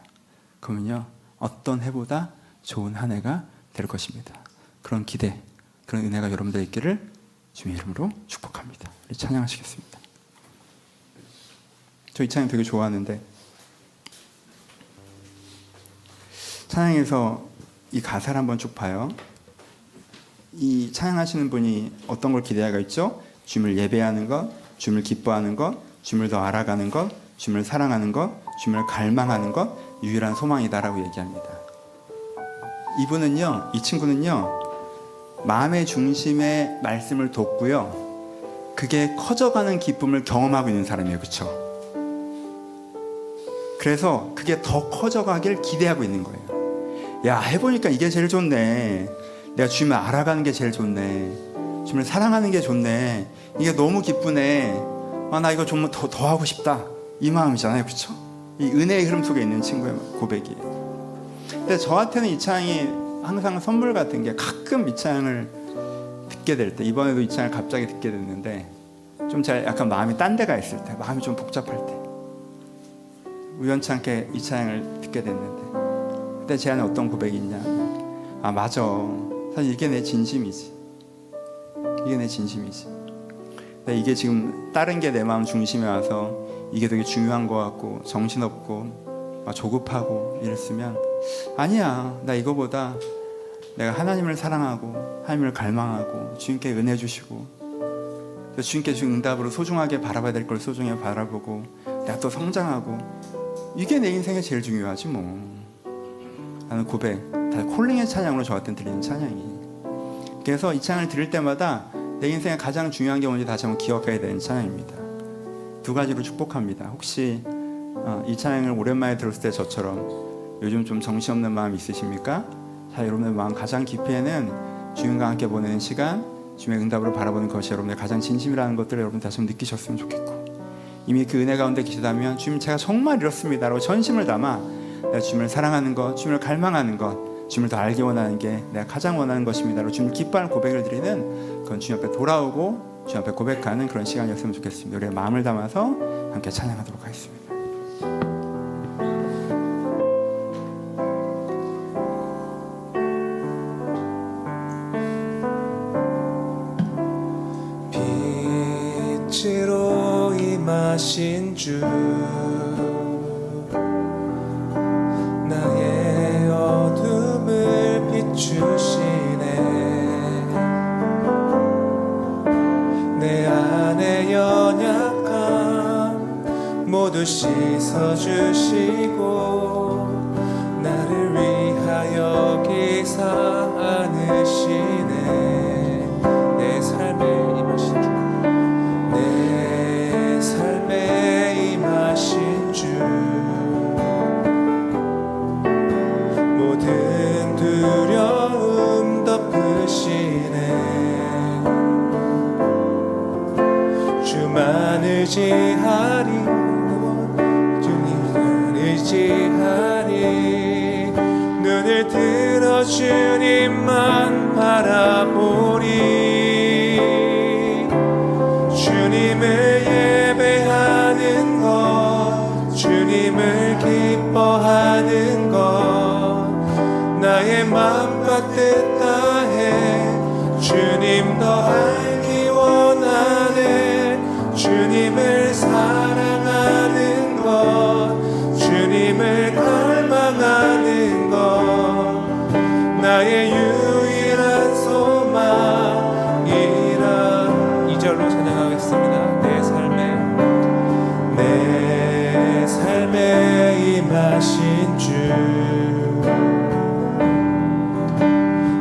A: 그러면요 어떤 해보다 좋은 한 해가 될 것입니다. 그런 기대, 그런 은혜가 여러분들 있기를 주님의 이름으로 축복합니다. 우리 찬양하시겠습니다. 저 이 찬양 되게 좋아하는데 찬양에서 이 가사를 한번 쭉 봐요. 이 찬양하시는 분이 어떤 걸 기대하고 있죠? 주님을 예배하는 것, 주님을 기뻐하는 것, 주님을 더 알아가는 것, 주님을 사랑하는 것, 주님을 갈망하는 것, 유일한 소망이다라고 얘기합니다. 이분은요, 이 친구는요, 마음의 중심에 말씀을 뒀고요, 그게 커져가는 기쁨을 경험하고 있는 사람이에요. 그렇죠? 그래서 그게 더 커져가길 기대하고 있는 거예요. 야, 해보니까 이게 제일 좋네. 내가 주님을 알아가는 게 제일 좋네. 주님을 사랑하는 게 좋네. 이게 너무 기쁘네. 나 이거 좀 더 하고 싶다. 이 마음이잖아요. 그렇죠? 이 은혜의 흐름 속에 있는 친구의 고백이에요. 근데 저한테는 이 찬양이 항상 선물 같은 게 가끔 이 찬양을 듣게 될 때, 이번에도 이 찬양을 갑자기 듣게 됐는데 좀 제가 약간 마음이 딴 데가 있을 때, 마음이 좀 복잡할 때 우연치 않게 이 찬양을 듣게 됐는데, 그때 제 안에 어떤 고백이 있냐, 아 맞아, 사실 이게 내 진심이지, 이게 내 진심이지. 근데 이게 지금 다른 게 내 마음 중심에 와서 이게 되게 중요한 것 같고 정신없고 막 조급하고 이랬으면, 아니야, 나 이거보다 내가 하나님을 사랑하고 하나님을 갈망하고 주님께 은혜 주시고 주님께 주신 응답으로 소중하게 바라봐야 될 걸 소중히 바라보고 내가 또 성장하고, 이게 내 인생에 제일 중요하지 뭐. 라는 고백, 다 콜링의 찬양으로 저한테는 들리는 찬양이. 그래서 이 찬양을 들을 때마다 내 인생에 가장 중요한 게 뭔지 다시 한번 기억해야 되는 찬양입니다. 두 가지로 축복합니다. 혹시 이 찬양을 오랜만에 들었을 때 저처럼 요즘 좀 정신없는 마음 있으십니까? 자, 여러분의 마음 가장 깊이에는 주님과 함께 보내는 시간, 주님의 응답으로 바라보는 것이 여러분의 가장 진심이라는 것들을 여러분 다시 한번 느끼셨으면 좋겠고, 이미 그 은혜 가운데 계시다면 주님 제가 정말 이렇습니다 라고 전심을 담아 내가 주님을 사랑하는 것, 주님을 갈망하는 것, 주님을 더 알기 원하는 게 내가 가장 원하는 것입니다 라고 주님을 기뻐하는 고백을 드리는, 그건 주님 앞에 돌아오고 주님 앞에 고백하는 그런 시간이었으면 좋겠습니다. 우리의 마음을 담아서 함께 찬양하도록 하겠습니다.
B: 빛으로 임하신 주, 나의 어둠을 비추시네. 내 안의 연약함 모두 씻어주시고 나를 위하여 기사 안으시네. 내 삶에 임하신 주, 내 삶에 임하신 주, 모든 두려움 덮으시네. 주만 의지하리, 주님만 의지하리. 눈을 들어 주님만 바라보리. 주님을 예배하는 것, 주님을 기뻐하는 것, 나의 마음과 뜻 다해 주님 더 알기 원하네. 주님을 사랑하는 것, 주님을 갈망하는 것, 나의 유일한 소망이라. 2절로 찬양하겠습니다. 내 삶에 임하신 주,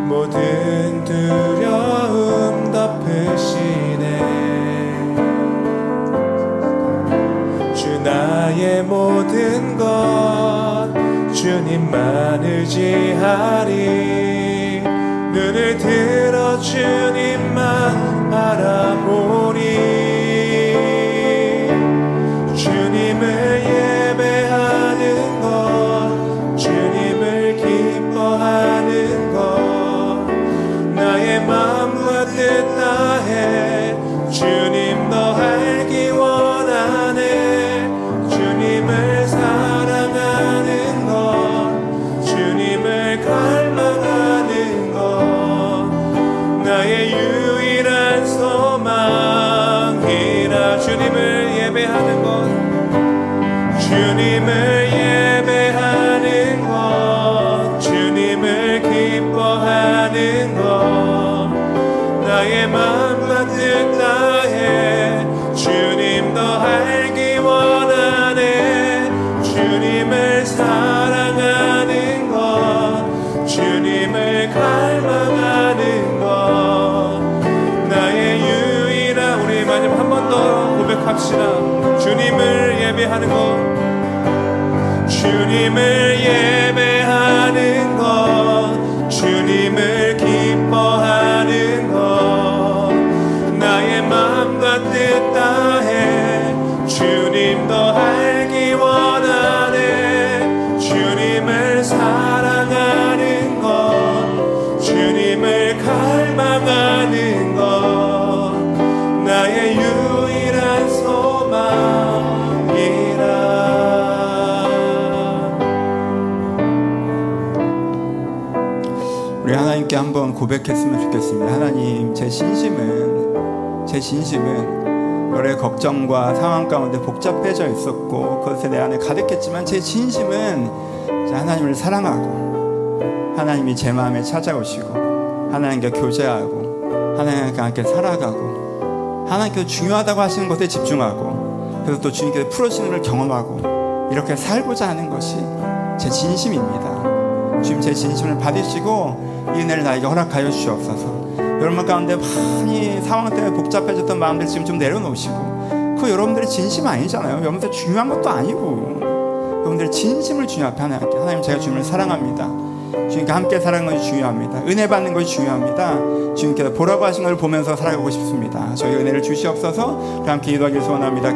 B: 모든 두려움 덮으시네. 주 나의 모든 것, 주님만 의지하리. 눈을 들어 주님만 바라보리. 주님을 예배하는 것, 주님을 기뻐하는 것, 나의 마음과 뜻 다해 주님 더 알기 원하네. 주님을 사랑하는 것, 주님을 갈망하는 것, 나의 유일한 소망이라. 주님을 예배하는 것, 주님을 예배하는 것, 주님을 기뻐하는 것, 나의 마음과 뜻 다해 주님 더 알기 원하네. 주님을 사랑하는 것, 주님을 갈망하는 것, 나의 유일한. 우리 마지막 한 번 더 고백합시다. 주님을 예배하는 것, 주님을 예배하는 것, 주님을 기뻐하는 것, 나의 마음과 뜻 다해 주님 더 알기 원하네. 주님을 사랑하는 것, 주님을 갈망하는 것, 나의 유일
A: 우리 하나님께 한번 고백했으면 좋겠습니다. 하나님, 제 진심은 여러 걱정과 상황 가운데 복잡해져 있었고 그것에 내 안에 가득했지만 제 진심은 하나님을 사랑하고 하나님이 제 마음에 찾아오시고 하나님과 교제하고 하나님과 함께 살아가고 하나님께서 중요하다고 하시는 것에 집중하고 그래서 또 주님께서 풀어주시는 걸 경험하고 이렇게 살고자 하는 것이 제 진심입니다. 주님, 제 진심을 받으시고 이 은혜를 나에게 허락하여 주시옵소서. 여러분 가운데 많이 상황 때문에 복잡해졌던 마음들 지금 좀 내려놓으시고 그 여러분들의 진심 아니잖아요. 여러분들 중요한 것도 아니고 여러분들의 진심을 주님 앞에 하나님, 제가 주님을 사랑합니다. 주님과 함께 살아가는 것이 중요합니다. 은혜 받는 것이 중요합니다. 주님께서 보라고 하신 것을 보면서 살아가고 싶습니다. 저희 은혜를 주시옵소서. 함께 기도하기를 소원합니다.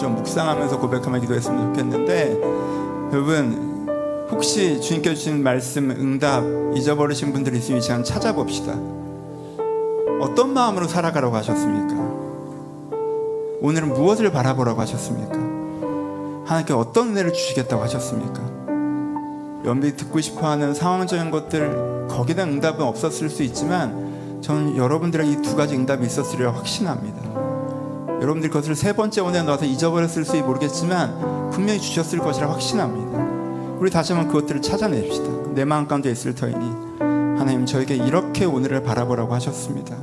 A: 묵상하면서 고백하며 기도했으면 좋겠는데, 여러분 혹시 주님께서 주신 말씀 응답 잊어버리신 분들이 있으면 이 시간 찾아봅시다. 어떤 마음으로 살아가라고 하셨습니까? 오늘은 무엇을 바라보라고 하셨습니까? 하나님께 어떤 은혜를 주시겠다고 하셨습니까? 여러분들이 듣고 싶어하는 상황적인 것들, 거기에 대한 응답은 없었을 수 있지만 저는 여러분들에게 이 두 가지 응답이 있었으리라 확신합니다. 여러분들이 그것을 세 번째 원에 넣어서 잊어버렸을지 모르겠지만 분명히 주셨을 것이라 확신합니다. 우리 다시 한번 그것들을 찾아냅시다. 내 마음 가운데 있을 터이니 하나님, 저에게 이렇게 오늘을 바라보라고 하셨습니다.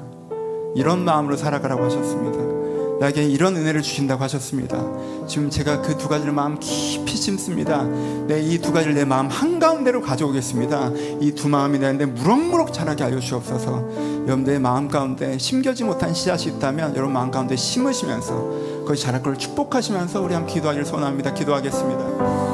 A: 이런 마음으로 살아가라고 하셨습니다. 나에게 이런 은혜를 주신다고 하셨습니다. 지금 제가 그 두 가지를 마음 깊이 심습니다. 이 두 가지를 내 마음 한가운데로 가져오겠습니다. 이 두 마음이 내는데 무럭무럭 자라게 하여 주옵소서. 여러분들의 마음 가운데 심겨지 못한 씨앗이 있다면 여러분 마음 가운데 심으시면서 그것이 자랄 걸 축복하시면서 우리 함께 기도하기를 소원합니다. 기도하겠습니다.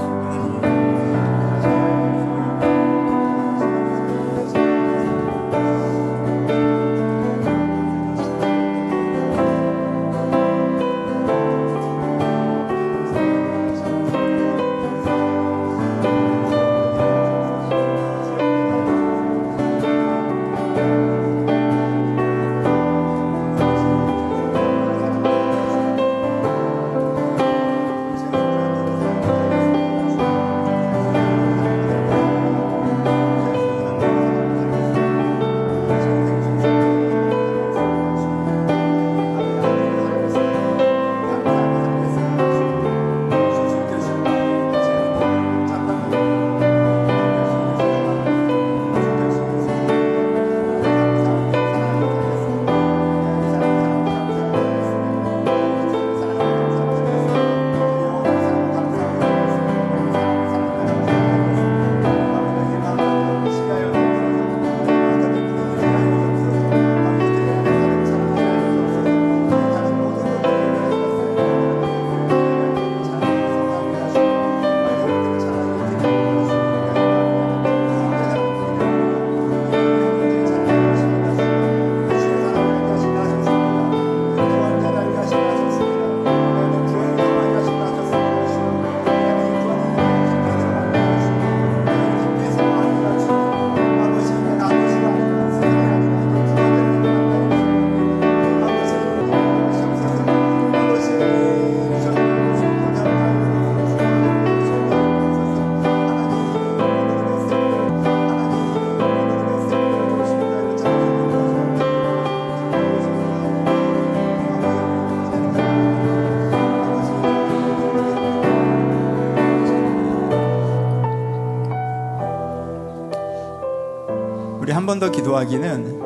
A: 우리 한 번 더 기도하기는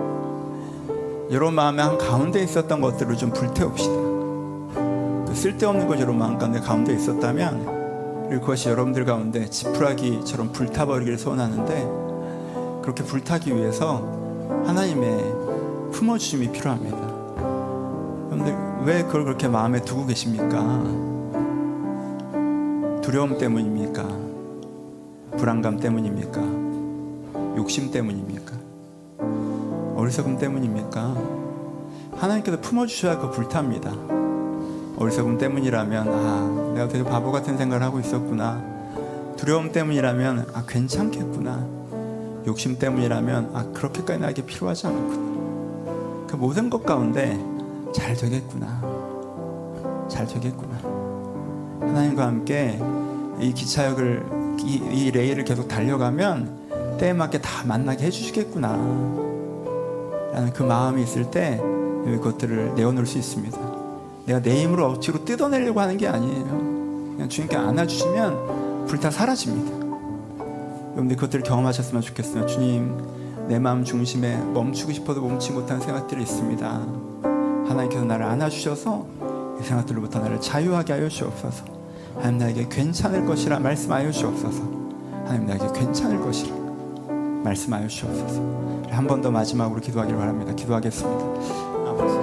A: 여러분 마음에 한 가운데 있었던 것들을 좀 불태웁시다. 그 쓸데없는 것이 여러분 마음 가운데 있었다면 그것이 여러분들 가운데 지푸라기처럼 불타버리기를 소원하는데, 그렇게 불타기 위해서 하나님의 품어주심이 필요합니다. 여러분들 왜 그걸 그렇게 마음에 두고 계십니까? 두려움 때문입니까? 불안감 때문입니까? 욕심 때문입니까? 어리석음 때문입니까? 하나님께서 품어주셔야 그 불탑니다. 어리석음 때문이라면 내가 되게 바보 같은 생각을 하고 있었구나. 두려움 때문이라면 괜찮겠구나. 욕심 때문이라면 그렇게까지 나에게 필요하지 않구나. 그 모든 것 가운데 잘 되겠구나. 잘 되겠구나. 하나님과 함께 이 기차역을 이 레일을 계속 달려가면 때에 맞게 다 만나게 해주시겠구나 라는 그 마음이 있을 때 이것들을 내어놓을 수 있습니다. 내가 내 힘으로 억지로 뜯어내려고 하는 게 아니에요. 그냥 주님께 안아주시면 불타 사라집니다. 여러분들 그것들을 경험하셨으면 좋겠어요. 주님, 내 마음 중심에 멈추고 싶어도 멈추지 못하는 생각들이 있습니다. 하나님께서 나를 안아주셔서 이 생각들로부터 나를 자유하게 하여 주옵소서. 하나님, 나에게 괜찮을 것이라 말씀하여 주옵소서. 하나님, 나에게 괜찮을 것이라 말씀하여 주옵소서. 한 번 더 마지막으로 기도하기를 바랍니다. 기도하겠습니다. 아버지,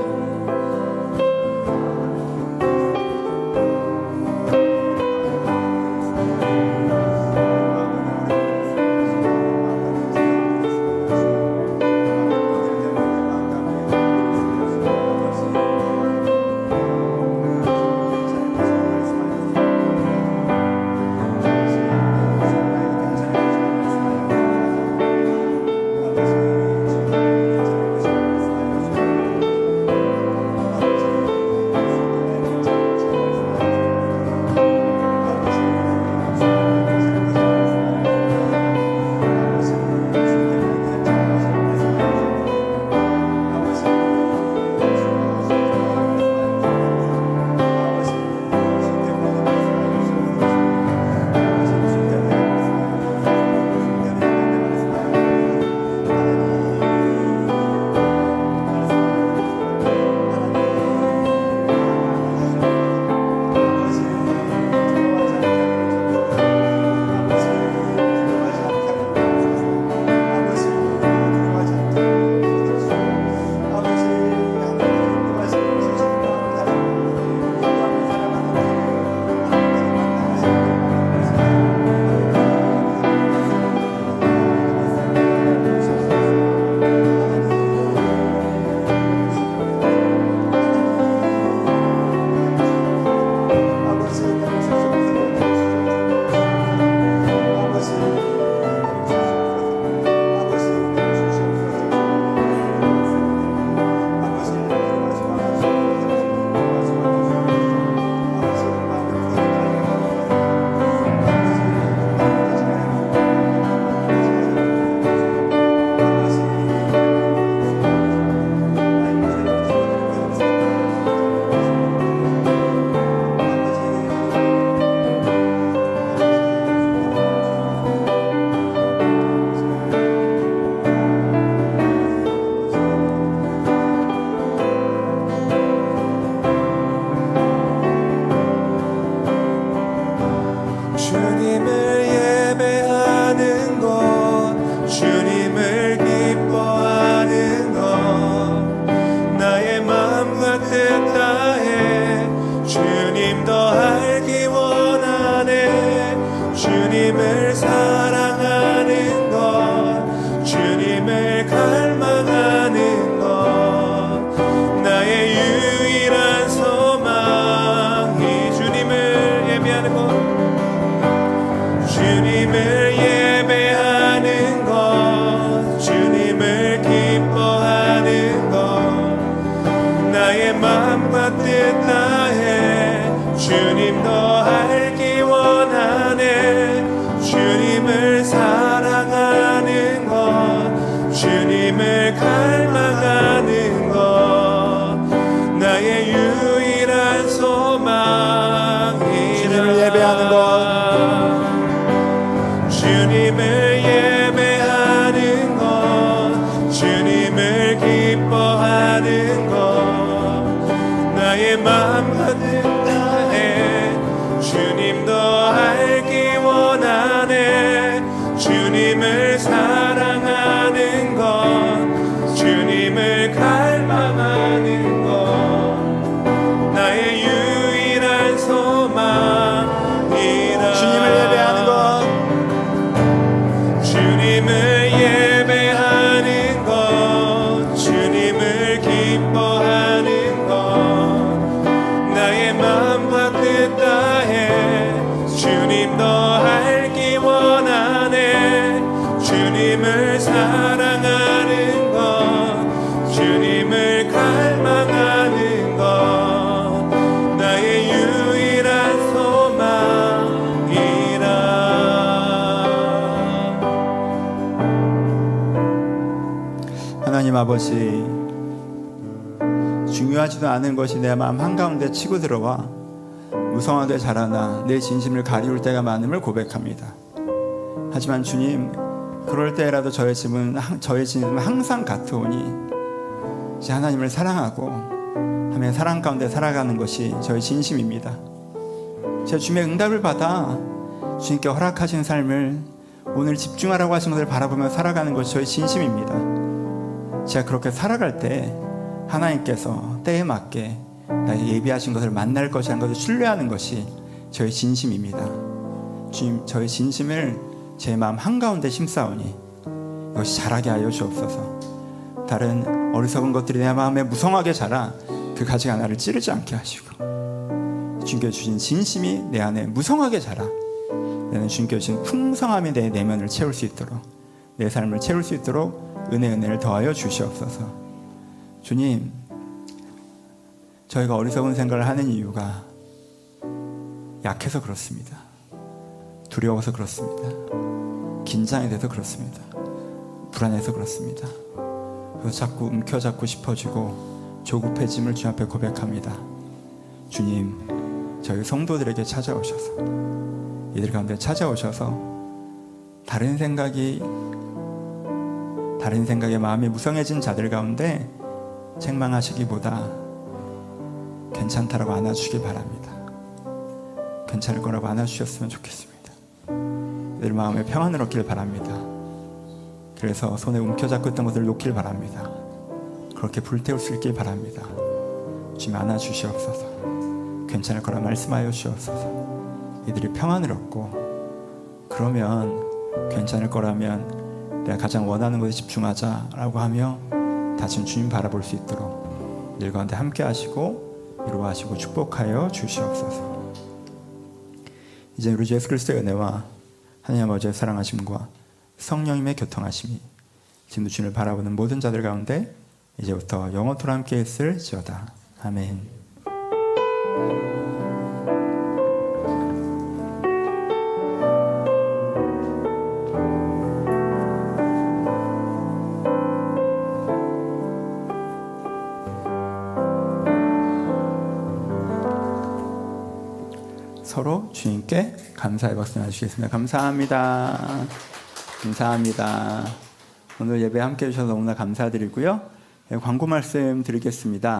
B: 주님을 사랑하는 것, 주님을 갈망하는 것, 나의 유일한 소망이라.
A: 주님을 예배하는 것,
B: 주님을 예배하는 것, 주님을 기뻐하는 것, 나의 마음과 뜻 다해 주님 더 알기 원하네. 주님을 사랑하는 것, 주님을 갈망하는 것, 나의 유일한 소망이라.
A: 하나님 아버지, 중요하지도 않은 것이 내 마음 한가운데 치고 들어와 무성하게 자라나 내 진심을 가리울 때가 많음을 고백합니다. 하지만 주님, 그럴 때라도 저의 진심은 항상 같으오니 이제 하나님을 사랑하고 하나님의 사랑 가운데 살아가는 것이 저의 진심입니다. 제 주님의 응답을 받아 주님께 허락하신 삶을 오늘 집중하라고 하신 것을 바라보며 살아가는 것이 저의 진심입니다. 제가 그렇게 살아갈 때 하나님께서 때에 맞게 나에게 예비하신 것을 만날 것이라는 것을 신뢰하는 것이 저의 진심입니다. 주님, 저의 진심을 제 마음 한가운데 심사오니 이것이 자라게 하여 주옵소서. 다른 어리석은 것들이 내 마음에 무성하게 자라 그 가지 하나를 찌르지 않게 하시고, 주님께 주신 진심이 내 안에 무성하게 자라 나는 주님께 주신 풍성함이 내 내면을 채울 수 있도록, 내 삶을 채울 수 있도록 은혜를 더하여 주시옵소서. 주님, 저희가 어리석은 생각을 하는 이유가 약해서 그렇습니다. 두려워서 그렇습니다. 긴장이 돼서 그렇습니다. 불안해서 그렇습니다. 그래서 자꾸 움켜잡고 싶어지고 조급해짐을 주님 앞에 고백합니다. 주님, 저희 성도들에게 찾아오셔서, 이들 가운데 찾아오셔서 다른 생각에 마음이 무성해진 자들 가운데 책망하시기보다 괜찮다라고 안아주시기 바랍니다. 괜찮을 거라고 안아주셨으면 좋겠습니다. 늘 마음에 평안을 얻길 바랍니다. 그래서 손에 움켜잡고 있던 것을 놓길 바랍니다. 그렇게 불태울 수 있길 바랍니다. 주님 안아주시옵소서. 괜찮을 거라 말씀하여 주옵소서. 이들이 평안을 얻고, 그러면 괜찮을 거라면 내가 가장 원하는 것에 집중하자라고 하며 다시 주님 바라볼 수 있도록 늘 가운데 함께 하시고 위로하시고 축복하여 주시옵소서. 이제 우리 주 예수 그리스도의 은혜와 하나님 아버지의 사랑하심과 성령님의 교통하심이 지금도 주님을 바라보는 모든 자들 가운데 이제부터 영원토록 함께 있을지어다. 아멘. 서로 주님께 감사의 박수 나누시겠습니다. 감사합니다. 감사합니다. 오늘 예배 함께 해주셔서 너무나 감사드리고요. 광고 말씀 드리겠습니다.